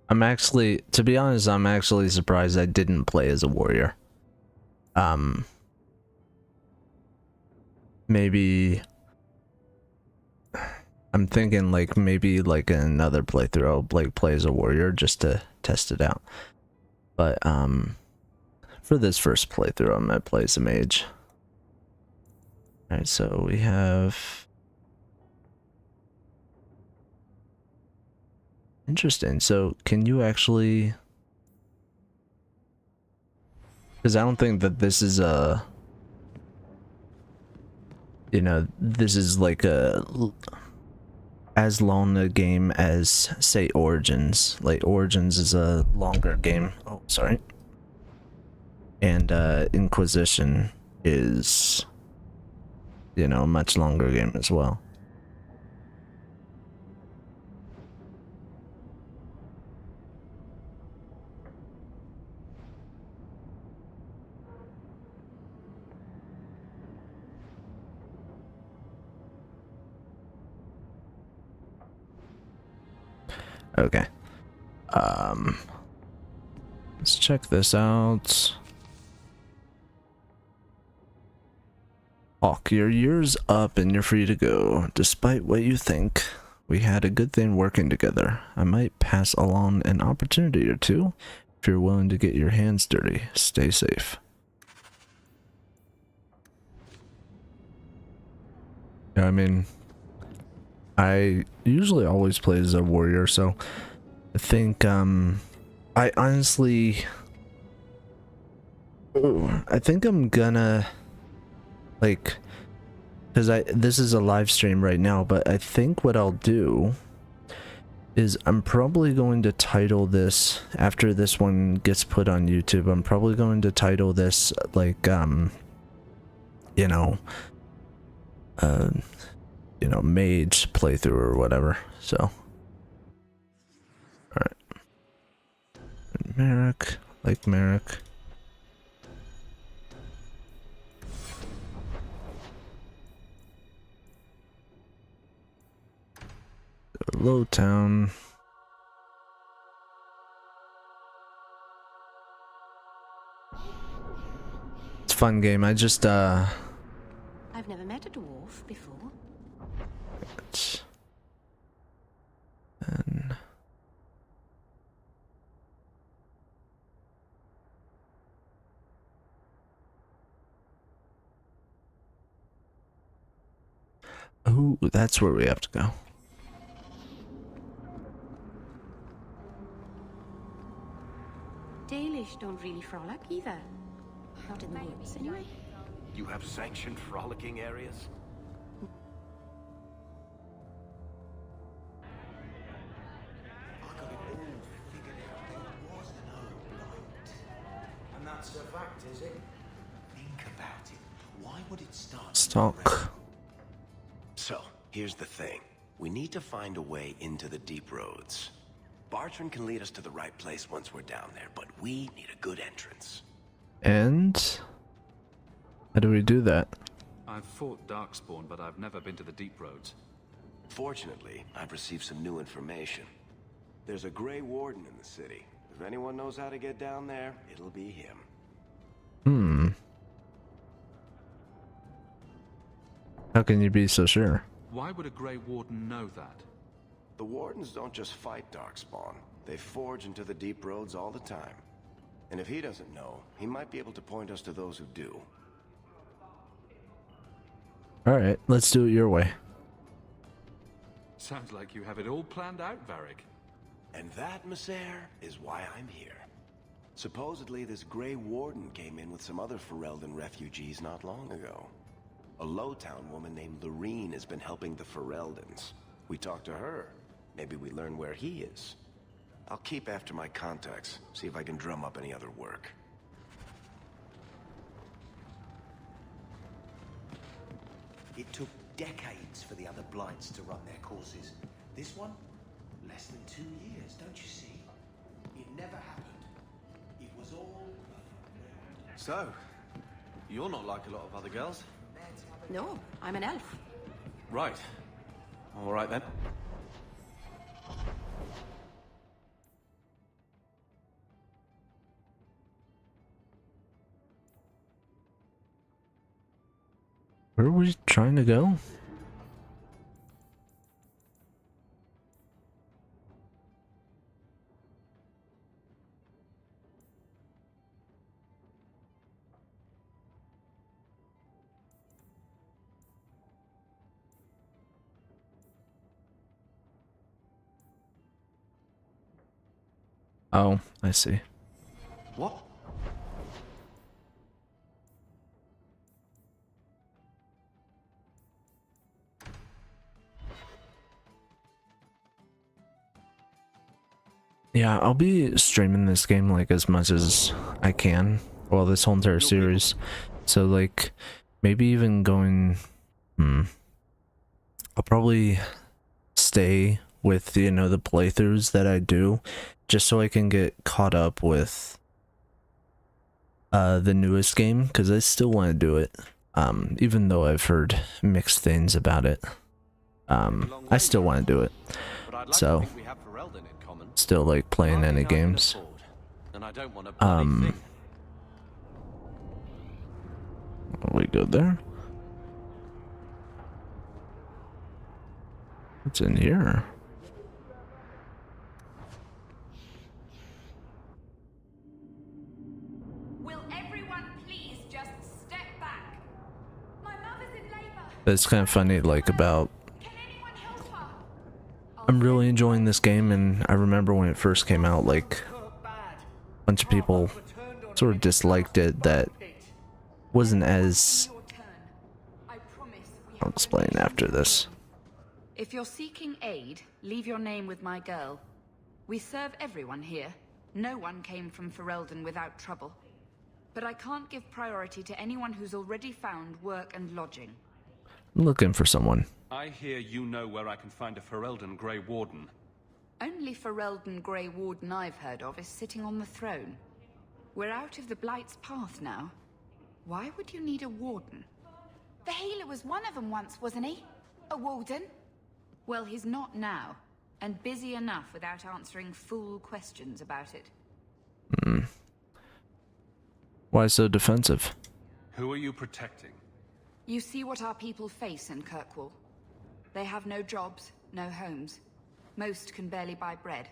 I'm actually, to be honest, I'm actually surprised I didn't play as a warrior. Maybe I'm thinking like maybe like another playthrough I'll like play as a warrior just to test it out. But for this first playthrough I'm gonna play as a mage. Alright, so we have interesting. So can you actually, because I don't think that this is a, you know, this is like a as long a game as say Origins. Like Origins is a longer game. Oh, sorry. And Inquisition is, you know, a much longer game as well. Okay. Let's check this out. Hawk, your year's up and you're free to go. Despite what you think, we had a good thing working together. I might pass along an opportunity or two if you're willing to get your hands dirty. Stay safe. I mean, I usually always play as a warrior, so I think, I honestly, I think I'm gonna, like, because this is a live stream right now, but I think what I'll do is I'm probably going to title this, after this one gets put on YouTube, I'm probably going to title this, like, you know, mage playthrough or whatever. So, alright. Merrick, like Merrick. Low Town. It's a fun game. I just I've never met a dwarf before. And oh, that's where we have to go. Dalish don't really frolic either. Not in the woods, anyway. You have sanctioned frolicking areas? And that's a fact, is it? Think about it. Why would it start? Stock. So, here's the thing. We need to find a way into the deep roads. Bartrand can lead us to the right place once we're down there, but we need a good entrance. And how do we do that? I've fought Darkspawn, but I've never been to the Deep Roads. Fortunately, I've received some new information. There's a Grey Warden in the city. If anyone knows how to get down there, it'll be him. How can you be so sure? Why would a Grey Warden know that? The Wardens don't just fight Darkspawn. They forge into the deep roads all the time. And if he doesn't know, he might be able to point us to those who do. Alright, let's do it your way. Sounds like you have it all planned out, Varric. And that, Messer, is why I'm here. Supposedly, this Grey Warden came in with some other Ferelden refugees not long ago. A Lowtown woman named Lorene has been helping the Fereldans. We talked to her. Maybe we learn where he is. I'll keep after my contacts, see if I can drum up any other work. It took decades for the other Blights to run their courses. This one, less than 2 years, don't you see? It never happened. It was all... So, you're not like a lot of other girls? No, I'm an elf. Right. All right then. Where are we trying to go? Oh, I see. What? Yeah, I'll be streaming this game like as much as I can. Well, this whole entire series. So like, maybe even going... I'll probably stay with, you know, the playthroughs that I do, just so I can get caught up with the newest game, because I still want to do it. Even though I've heard mixed things about it. I still want to do it. So, still like playing any games. We go there. What's in here? Will everyone please just step back? My mother's in labor. It's kind of funny, like, about... I'm really enjoying this game, and I remember when it first came out, like, a bunch of people sort of disliked it, that wasn't as... I'll explain after this. If you're seeking aid, leave your name with my girl. We serve everyone here. No one came from Ferelden without trouble. But I can't give priority to anyone who's already found work and lodging. I'm looking for someone. I hear you know where I can find a Ferelden Grey Warden. Only Ferelden Grey Warden I've heard of is sitting on the throne. We're out of the Blight's path now. Why would you need a warden? The healer was one of them once, wasn't he? A warden? Well, he's not now, and busy enough without answering fool questions about it. Why so defensive? Who are you protecting? You see what our people face in Kirkwall. They have no jobs, no homes. Most can barely buy bread.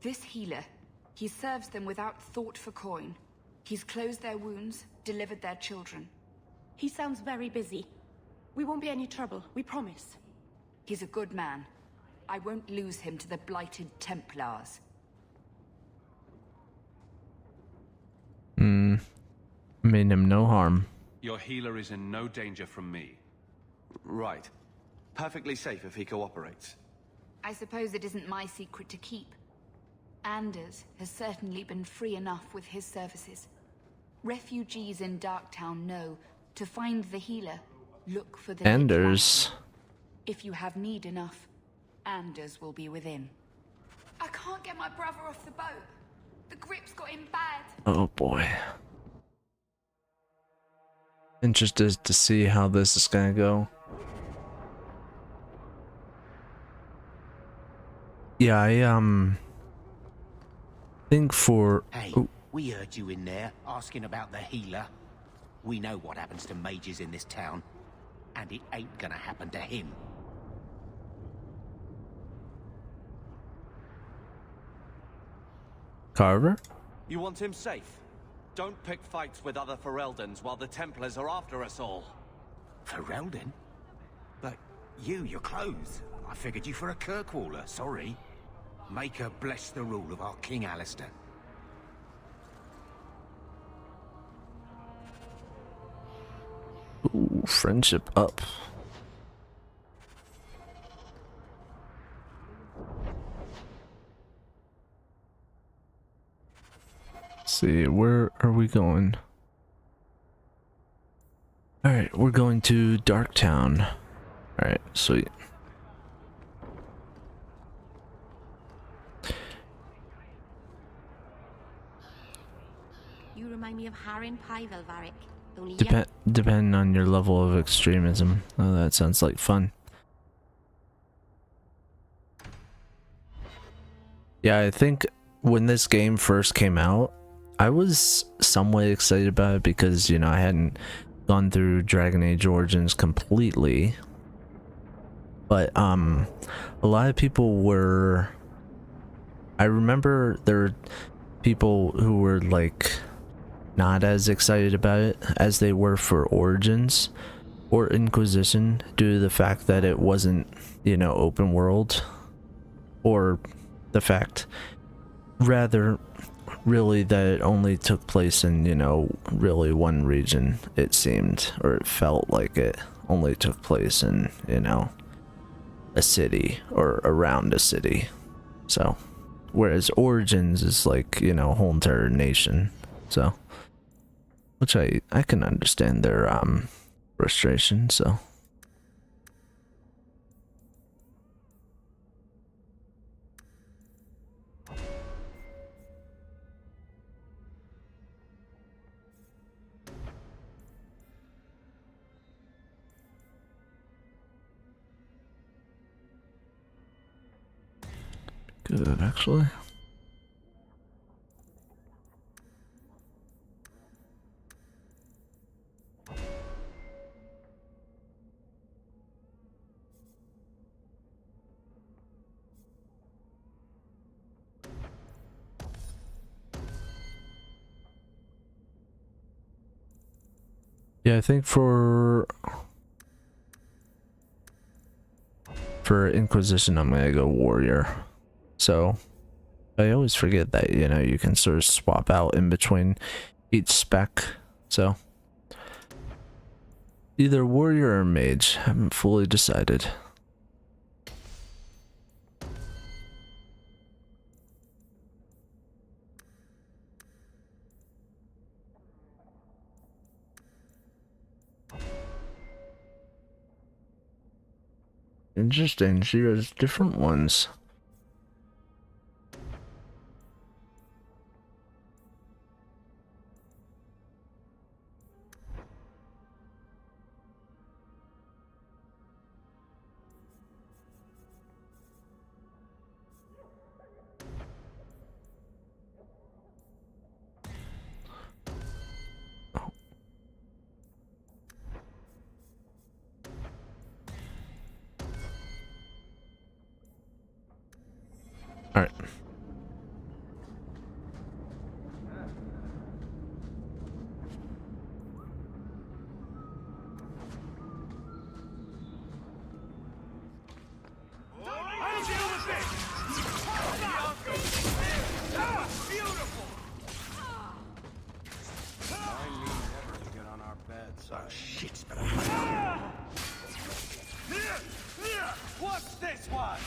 This healer, he serves them without thought for coin. He's closed their wounds, delivered their children. He sounds very busy. We won't be any trouble, we promise. He's a good man. I won't lose him to the blighted Templars. Mean him no harm. Your healer is in no danger from me. Right. Perfectly safe if he cooperates. I suppose it isn't my secret to keep. Anders has certainly been free enough with his services. Refugees in Darktown know to find the healer, look for the Anders. If you have need enough, Anders will be within. I can't get my brother off the boat. The grip's got him bad. Oh boy. Interested to see how this is gonna go. Yeah, I think for... Hey, we heard you in there asking about the healer. We know what happens to mages in this town, and it ain't gonna happen to him. Carver? You want him safe? Don't pick fights with other Fereldans while the Templars are after us all. Ferelden? But your clothes. I figured you for a Kirkwaller, sorry. Make her bless the rule of our King Alistair. Ooh, friendship up. Let's see, where are we going? Alright, we're going to Darktown. Alright, sweet. You remind me of Harin Pyvel, Varric. Only Depending on your level of extremism. Oh, that sounds like fun. Yeah, I think when this game first came out, I was somewhat excited about it because, you know, I hadn't gone through Dragon Age Origins completely. But, a lot of people were... I remember there were people who were, like, not as excited about it as they were for Origins or Inquisition due to the fact that it wasn't, you know, open world, or the fact rather really that it only took place in, you know, really one region, it seemed, or it felt like it only took place in, you know, a city or around a city. So whereas Origins is like, you know, a whole entire nation. So which I can understand their frustration, so. Good, actually. Yeah, I think for Inquisition, I'm gonna go Warrior. So I always forget that, you know, you can sort of swap out in between each spec. So either Warrior or Mage, I haven't fully decided. Interesting, she has different ones. Alright. Oh, shit. What's this one?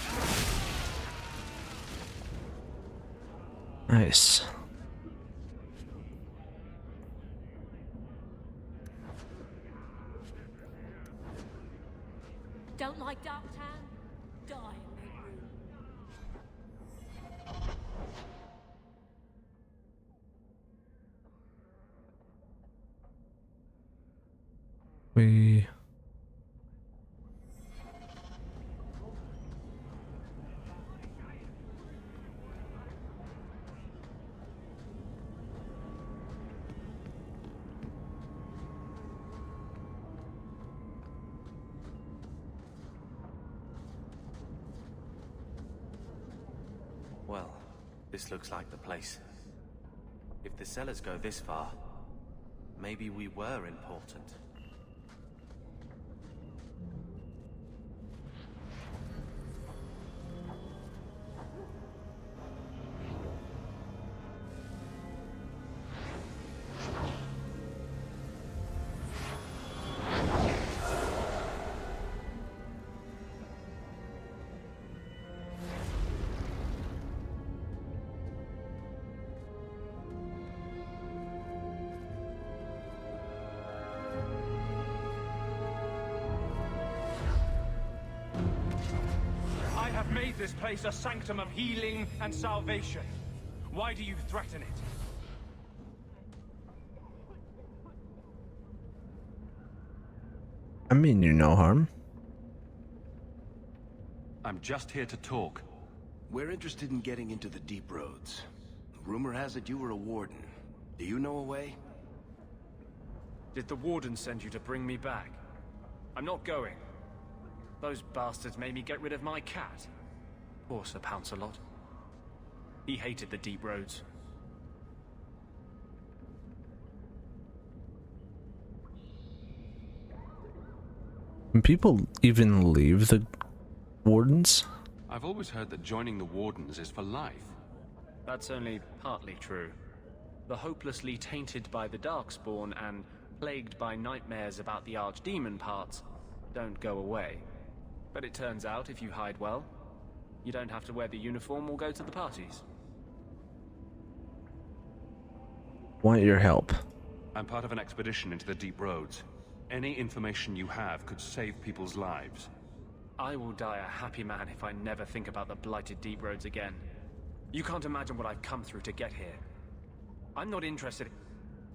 Nice. Don't like Darktown? Die and make room. We... Well, this looks like the place. If the sellers go this far, maybe we were important. I have made this place a sanctum of healing and salvation. Why do you threaten it? I mean you no harm. I'm just here to talk. We're interested in getting into the deep roads. Rumor has it you were a warden. Do you know a way? Did the warden send you to bring me back? I'm not going. Those bastards made me get rid of my cat. Poor Sir Pouncelot. He hated the deep roads. Can people even leave the wardens? I've always heard that joining the Wardens is for life. That's only partly true. The hopelessly tainted by the Darkspawn and plagued by nightmares about the Archdemon parts don't go away. But it turns out if you hide well, you don't have to wear the uniform or go to the parties. Want your help. I'm part of an expedition into the deep roads. Any information you have could save people's lives. I will die a happy man if I never think about the blighted deep roads again. You can't imagine what I've come through to get here. I'm not interested.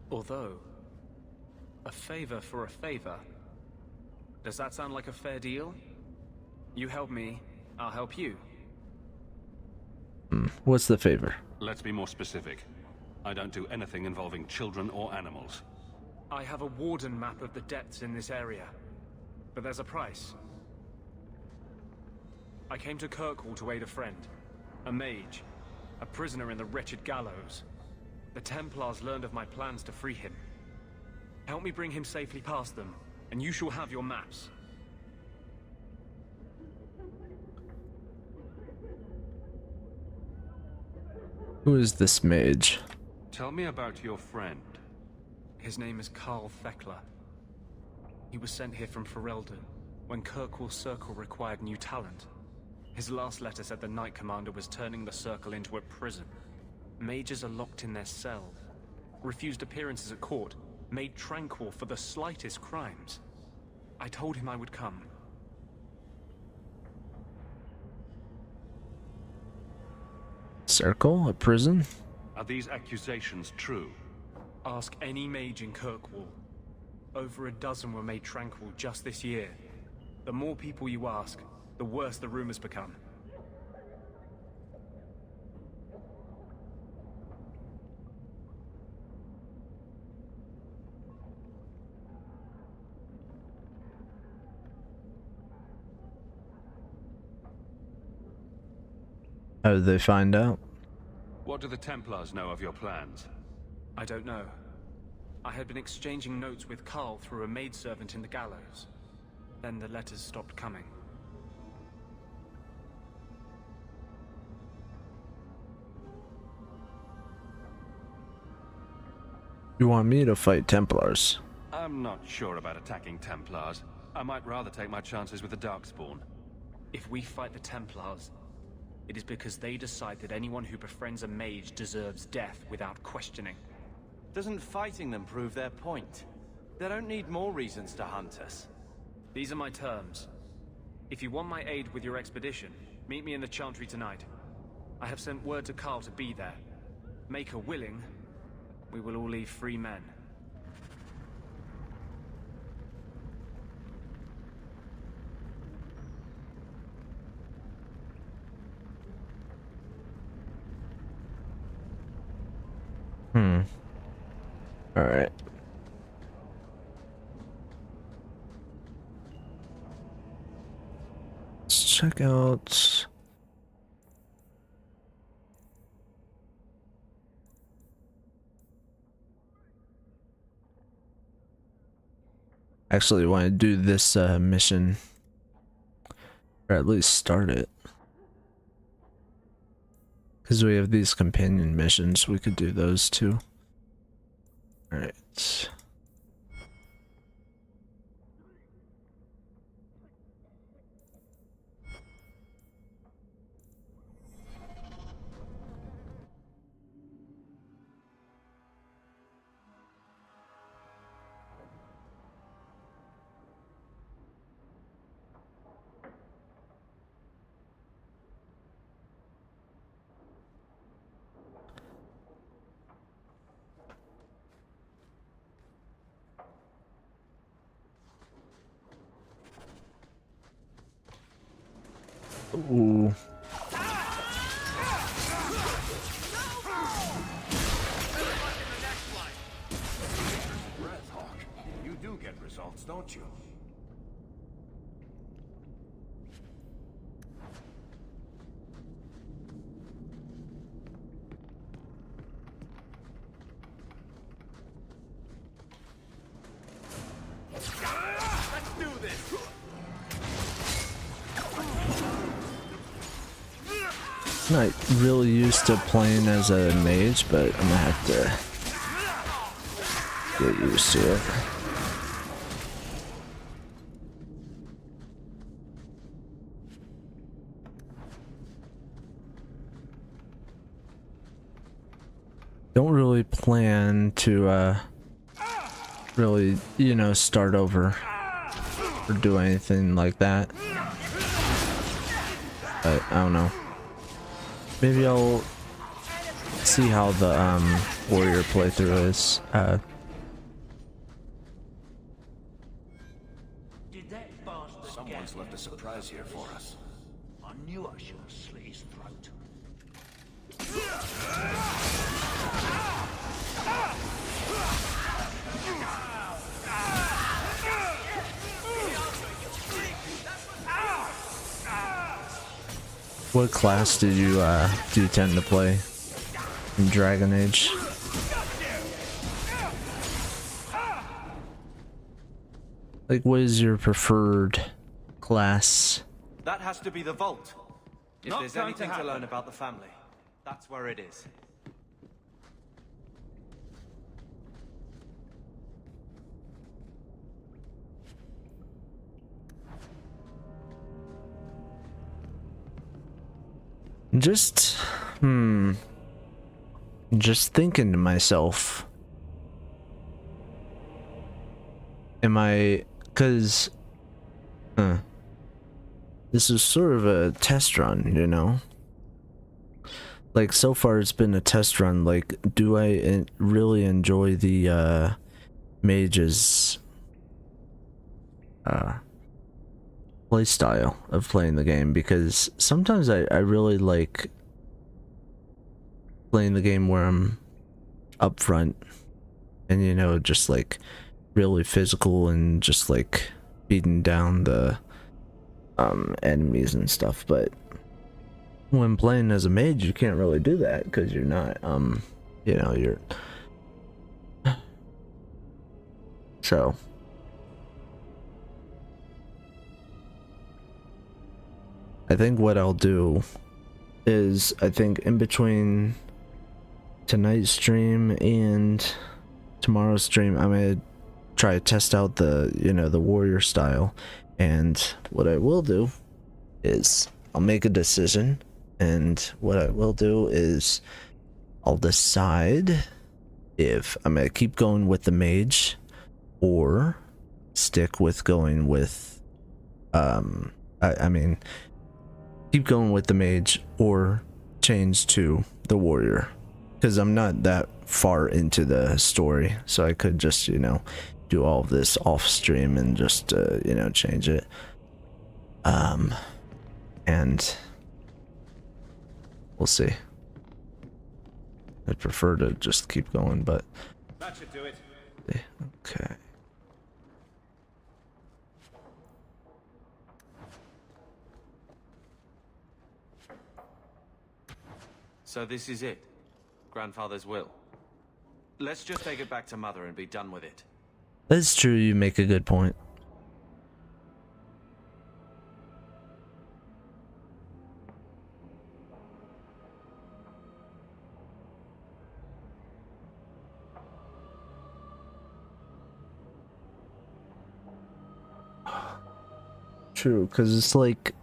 Although, a favor for a favor. Does that sound like a fair deal? You help me, I'll help you. What's the favor? Let's be more specific. I don't do anything involving children or animals. I have a warden map of the depths in this area. But there's a price. I came to Kirkwall to aid a friend. A mage. A prisoner in the wretched gallows. The Templars learned of my plans to free him. Help me bring him safely past them, and you shall have your maps. Who is this mage? Tell me about your friend. His name is Karl Thekla. He was sent here from Ferelden when Kirkwall Circle required new talent. His last letter said the Knight Commander was turning the Circle into a prison. Mages are locked in their cells, refused appearances at court, made tranquil for the slightest crimes. I told him I would come. Circle? A prison? Are these accusations true? Ask any mage in Kirkwall. Over a dozen were made tranquil just this year. The more people you ask, the worse the rumors become. How did they find out? What do the Templars know of your plans? I don't know. I had been exchanging notes with Karl through a maidservant in the gallows. Then the letters stopped coming. You want me to fight Templars? I'm not sure about attacking Templars. I might rather take my chances with the Darkspawn. If we fight the Templars, it is because they decide that anyone who befriends a mage deserves death without questioning. Doesn't fighting them prove their point? They don't need more reasons to hunt us. These are my terms. If you want my aid with your expedition, meet me in the Chantry tonight. I have sent word to Karl to be there. Make her willing, we will all leave free men. Alright. Let's check out... actually want to do this mission, or at least start it. Because we have these companion missions, we could do those too. Alright. Ooh. Breathhawk, you do get results, don't you? Let's do this! I'm not really used to playing as a mage, but I'm gonna have to get used to it. Don't really plan to really, you know, start over or do anything like that. But I don't know. Maybe I'll see how the warrior playthrough is. Someone's left a surprise here for us. I knew I should have slit his throat. What class did you do you tend to play in Dragon Age? Like, what is your preferred class? That has to be the vault. If Not there's going to anything to learn happen. about the family, that's where it is. Just thinking to myself, am I, cause this is sort of a test run, you know? Like, so far it's been a test run. Like, do I really enjoy the mage's play style of playing the game? Because sometimes I really like playing the game where I'm up front and, you know, just like really physical and just like beating down the enemies and stuff. But when playing as a mage, you can't really do that because you're not you know, you're so I think what I'll do is, I think in between tonight's stream and tomorrow's stream, I'm gonna try to test out the, you know, the warrior style. And what I will do is I'll make a decision, and what I will do is I'll decide if I'm gonna keep going with the mage or stick with going with I mean keep going with the mage or change to the warrior, because I'm not that far into the story, so I could just, you know, do all of this off stream and just you know, change it. And we'll see. I'd prefer to just keep going, but That should do it. okay. So this is it. Grandfather's will. Let's just take it back to Mother and be done with it. That's true, you make a good point. True, because it's like,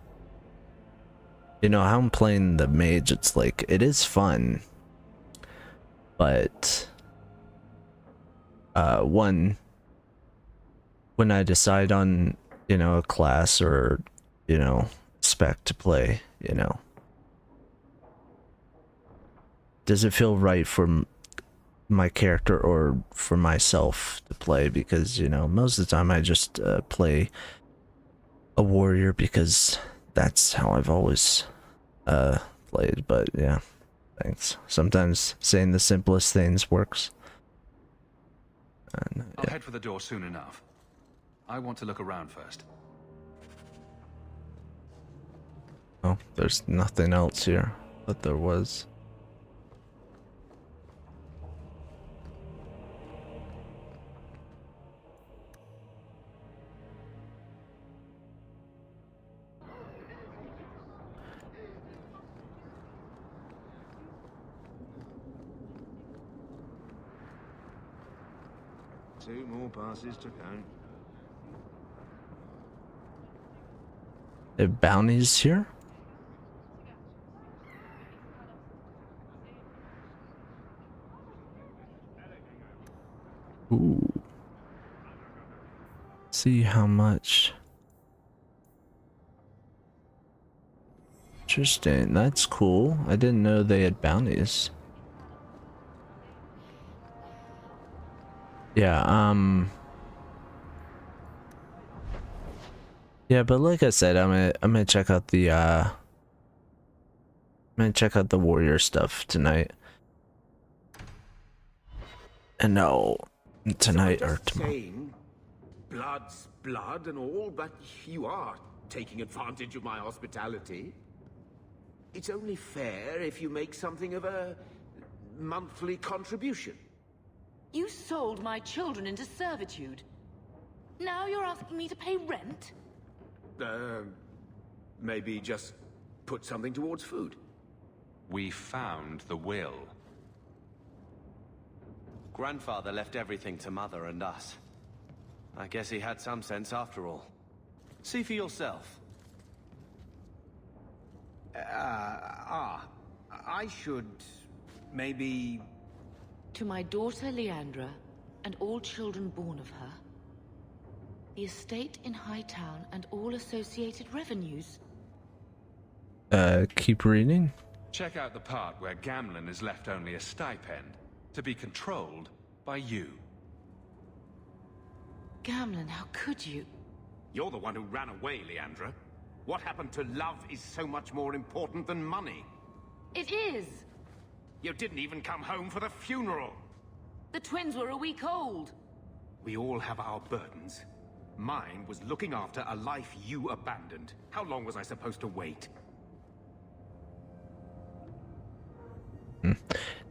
you know, how I'm playing the mage, it's like, it is fun, but when I decide on, you know, a class or, you know, spec to play, you know, does it feel right for my character or for myself to play? Because, you know, most of the time I just play a warrior because that's how I've always played. But yeah, thanks. Sometimes saying the simplest things works. And, I'll head for the door soon enough. I want to look around first. Oh, there's nothing else here, but there was. Two more passes to count. There are bounties here? Ooh. See how much. Interesting, that's cool. I didn't know they had bounties. Yeah, yeah, but like I said, I'm gonna check out the warrior stuff tonight. And no, tonight or tomorrow. Saying, blood's blood and all, but you are taking advantage of my hospitality. It's only fair if you make something of a monthly contribution. You sold my children into servitude. Now you're asking me to pay rent? Maybe just put something towards food. We found the will. Grandfather left everything to Mother and us. I guess he had some sense after all. See for yourself. I should maybe... To my daughter Leandra, and all children born of her, the estate in Hightown and all associated revenues. Keep reading. Check out the part where Gamlen is left only a stipend, to be controlled by you. Gamlen, how could you? You're the one who ran away, Leandra. What happened to love is so much more important than money. It is! You didn't even come home for the funeral. The twins were a week old. We all have our burdens. Mine was looking after a life you abandoned. How long was I supposed to wait?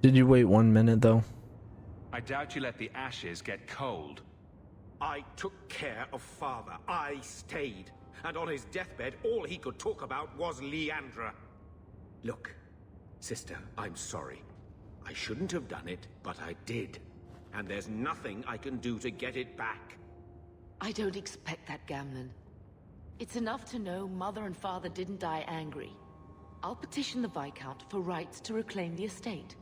Did you wait 1 minute though? I doubt you let the ashes get cold. I took care of Father. I stayed. And on his deathbed, all he could talk about was Leandra. Look, sister, I'm sorry. I shouldn't have done it, but I did. And there's nothing I can do to get it back. I don't expect that, Gamlen. It's enough to know Mother and Father didn't die angry. I'll petition the Viscount for rights to reclaim the estate.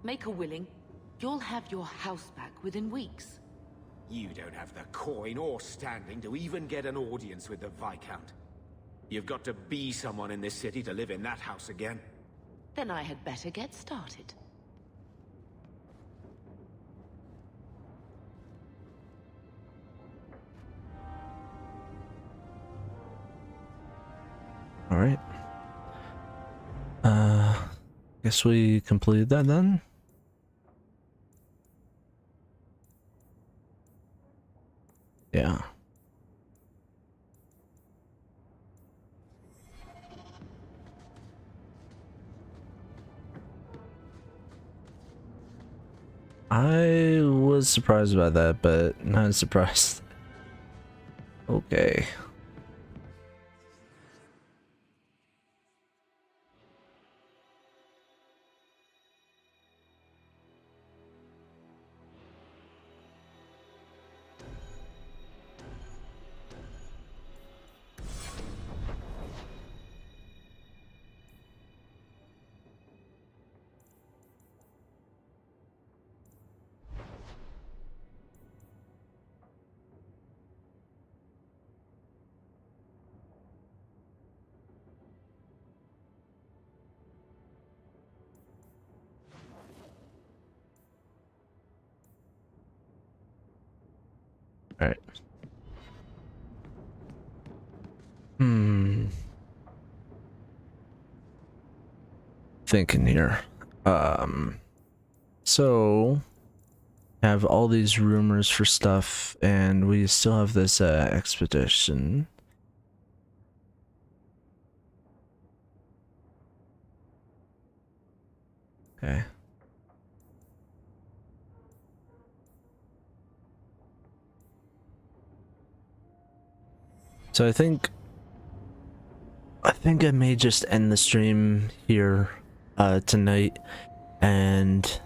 Make a willing, you'll have your house back within weeks. You don't have the coin or standing to even get an audience with the Viscount. You've got to be someone in this city to live in that house again. Then I had better get started. All right. Guess we completed that then. Yeah. I was surprised by that, but not surprised. Okay. All right. Thinking here. So have all these rumors for stuff, and we still have this expedition. Okay. So I think I may just end the stream here tonight, and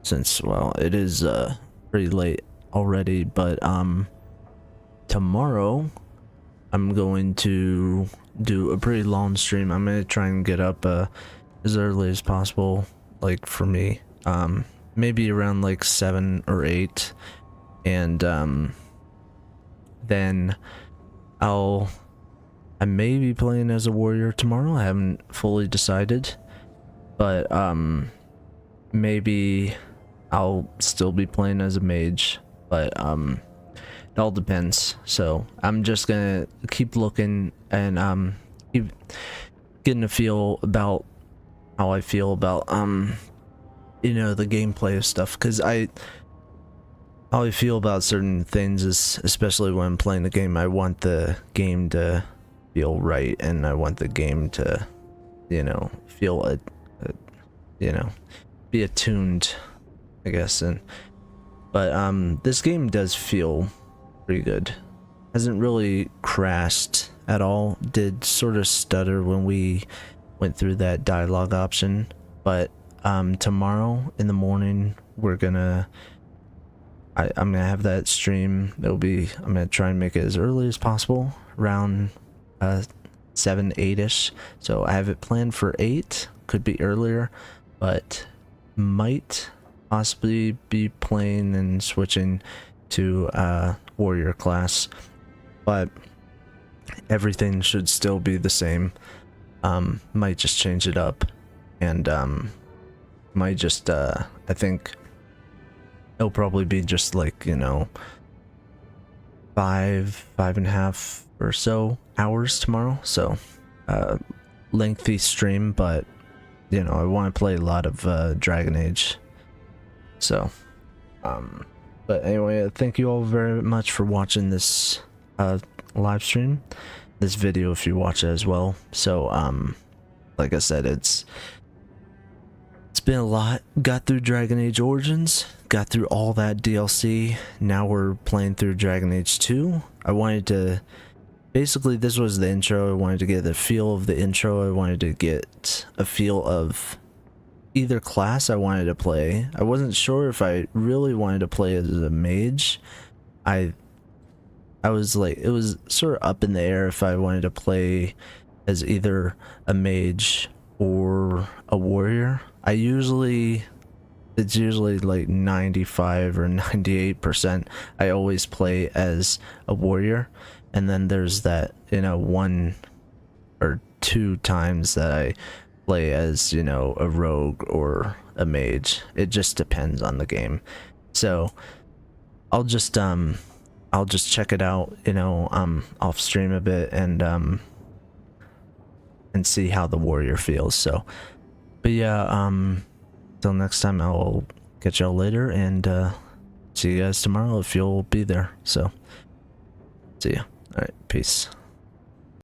since, well, it is pretty late already, but tomorrow I'm going to do a pretty long stream. I'm gonna try and get up as early as possible, like for me, maybe around like 7 or 8, and then I may be playing as a warrior tomorrow. I haven't fully decided, but maybe I'll still be playing as a mage, but it all depends. So I'm just gonna keep looking and keep getting a feel about how I feel about you know, the gameplay of stuff, because how I feel about certain things is, especially when I'm playing the game, I want the game to feel right, and I want the game to, you know, feel you know, be attuned, I guess. But this game does feel pretty good. Hasn't really crashed at all. Did sort of stutter when we went through that dialogue option, but tomorrow in the morning we're gonna I'm gonna have that stream. I'm gonna try and make it as early as possible, around 7, 8ish. So I have it planned for 8, could be earlier, but might possibly be playing and switching to warrior class, but everything should still be the same. Might just change it up, and might just I think it'll probably be just like, you know, 5.5 or so hours tomorrow. So lengthy stream, but you know, I want to play a lot of Dragon Age. So but anyway, thank you all very much for watching this live stream, this video if you watch it as well. So like I said, it's been a lot. Got through Dragon Age Origins, got through all that DLC. Now we're playing through Dragon Age 2. I wanted to, basically this was the intro. I wanted to get the feel of the intro. I wanted to get a feel of either class I wanted to play. I wasn't sure if I really wanted to play as a mage. I was like, it was sort of up in the air if I wanted to play as either a mage or a warrior. It's usually like 95 or 98%. I always play as a warrior, and then there's that, you know, 1 or 2 times that I play as, you know, a rogue or a mage. It just depends on the game. So I'll just check it out, you know, off stream a bit and see how the warrior feels. So but yeah, till next time, I'll catch y'all later, and see you guys tomorrow if you'll be there. So see ya. All right, peace.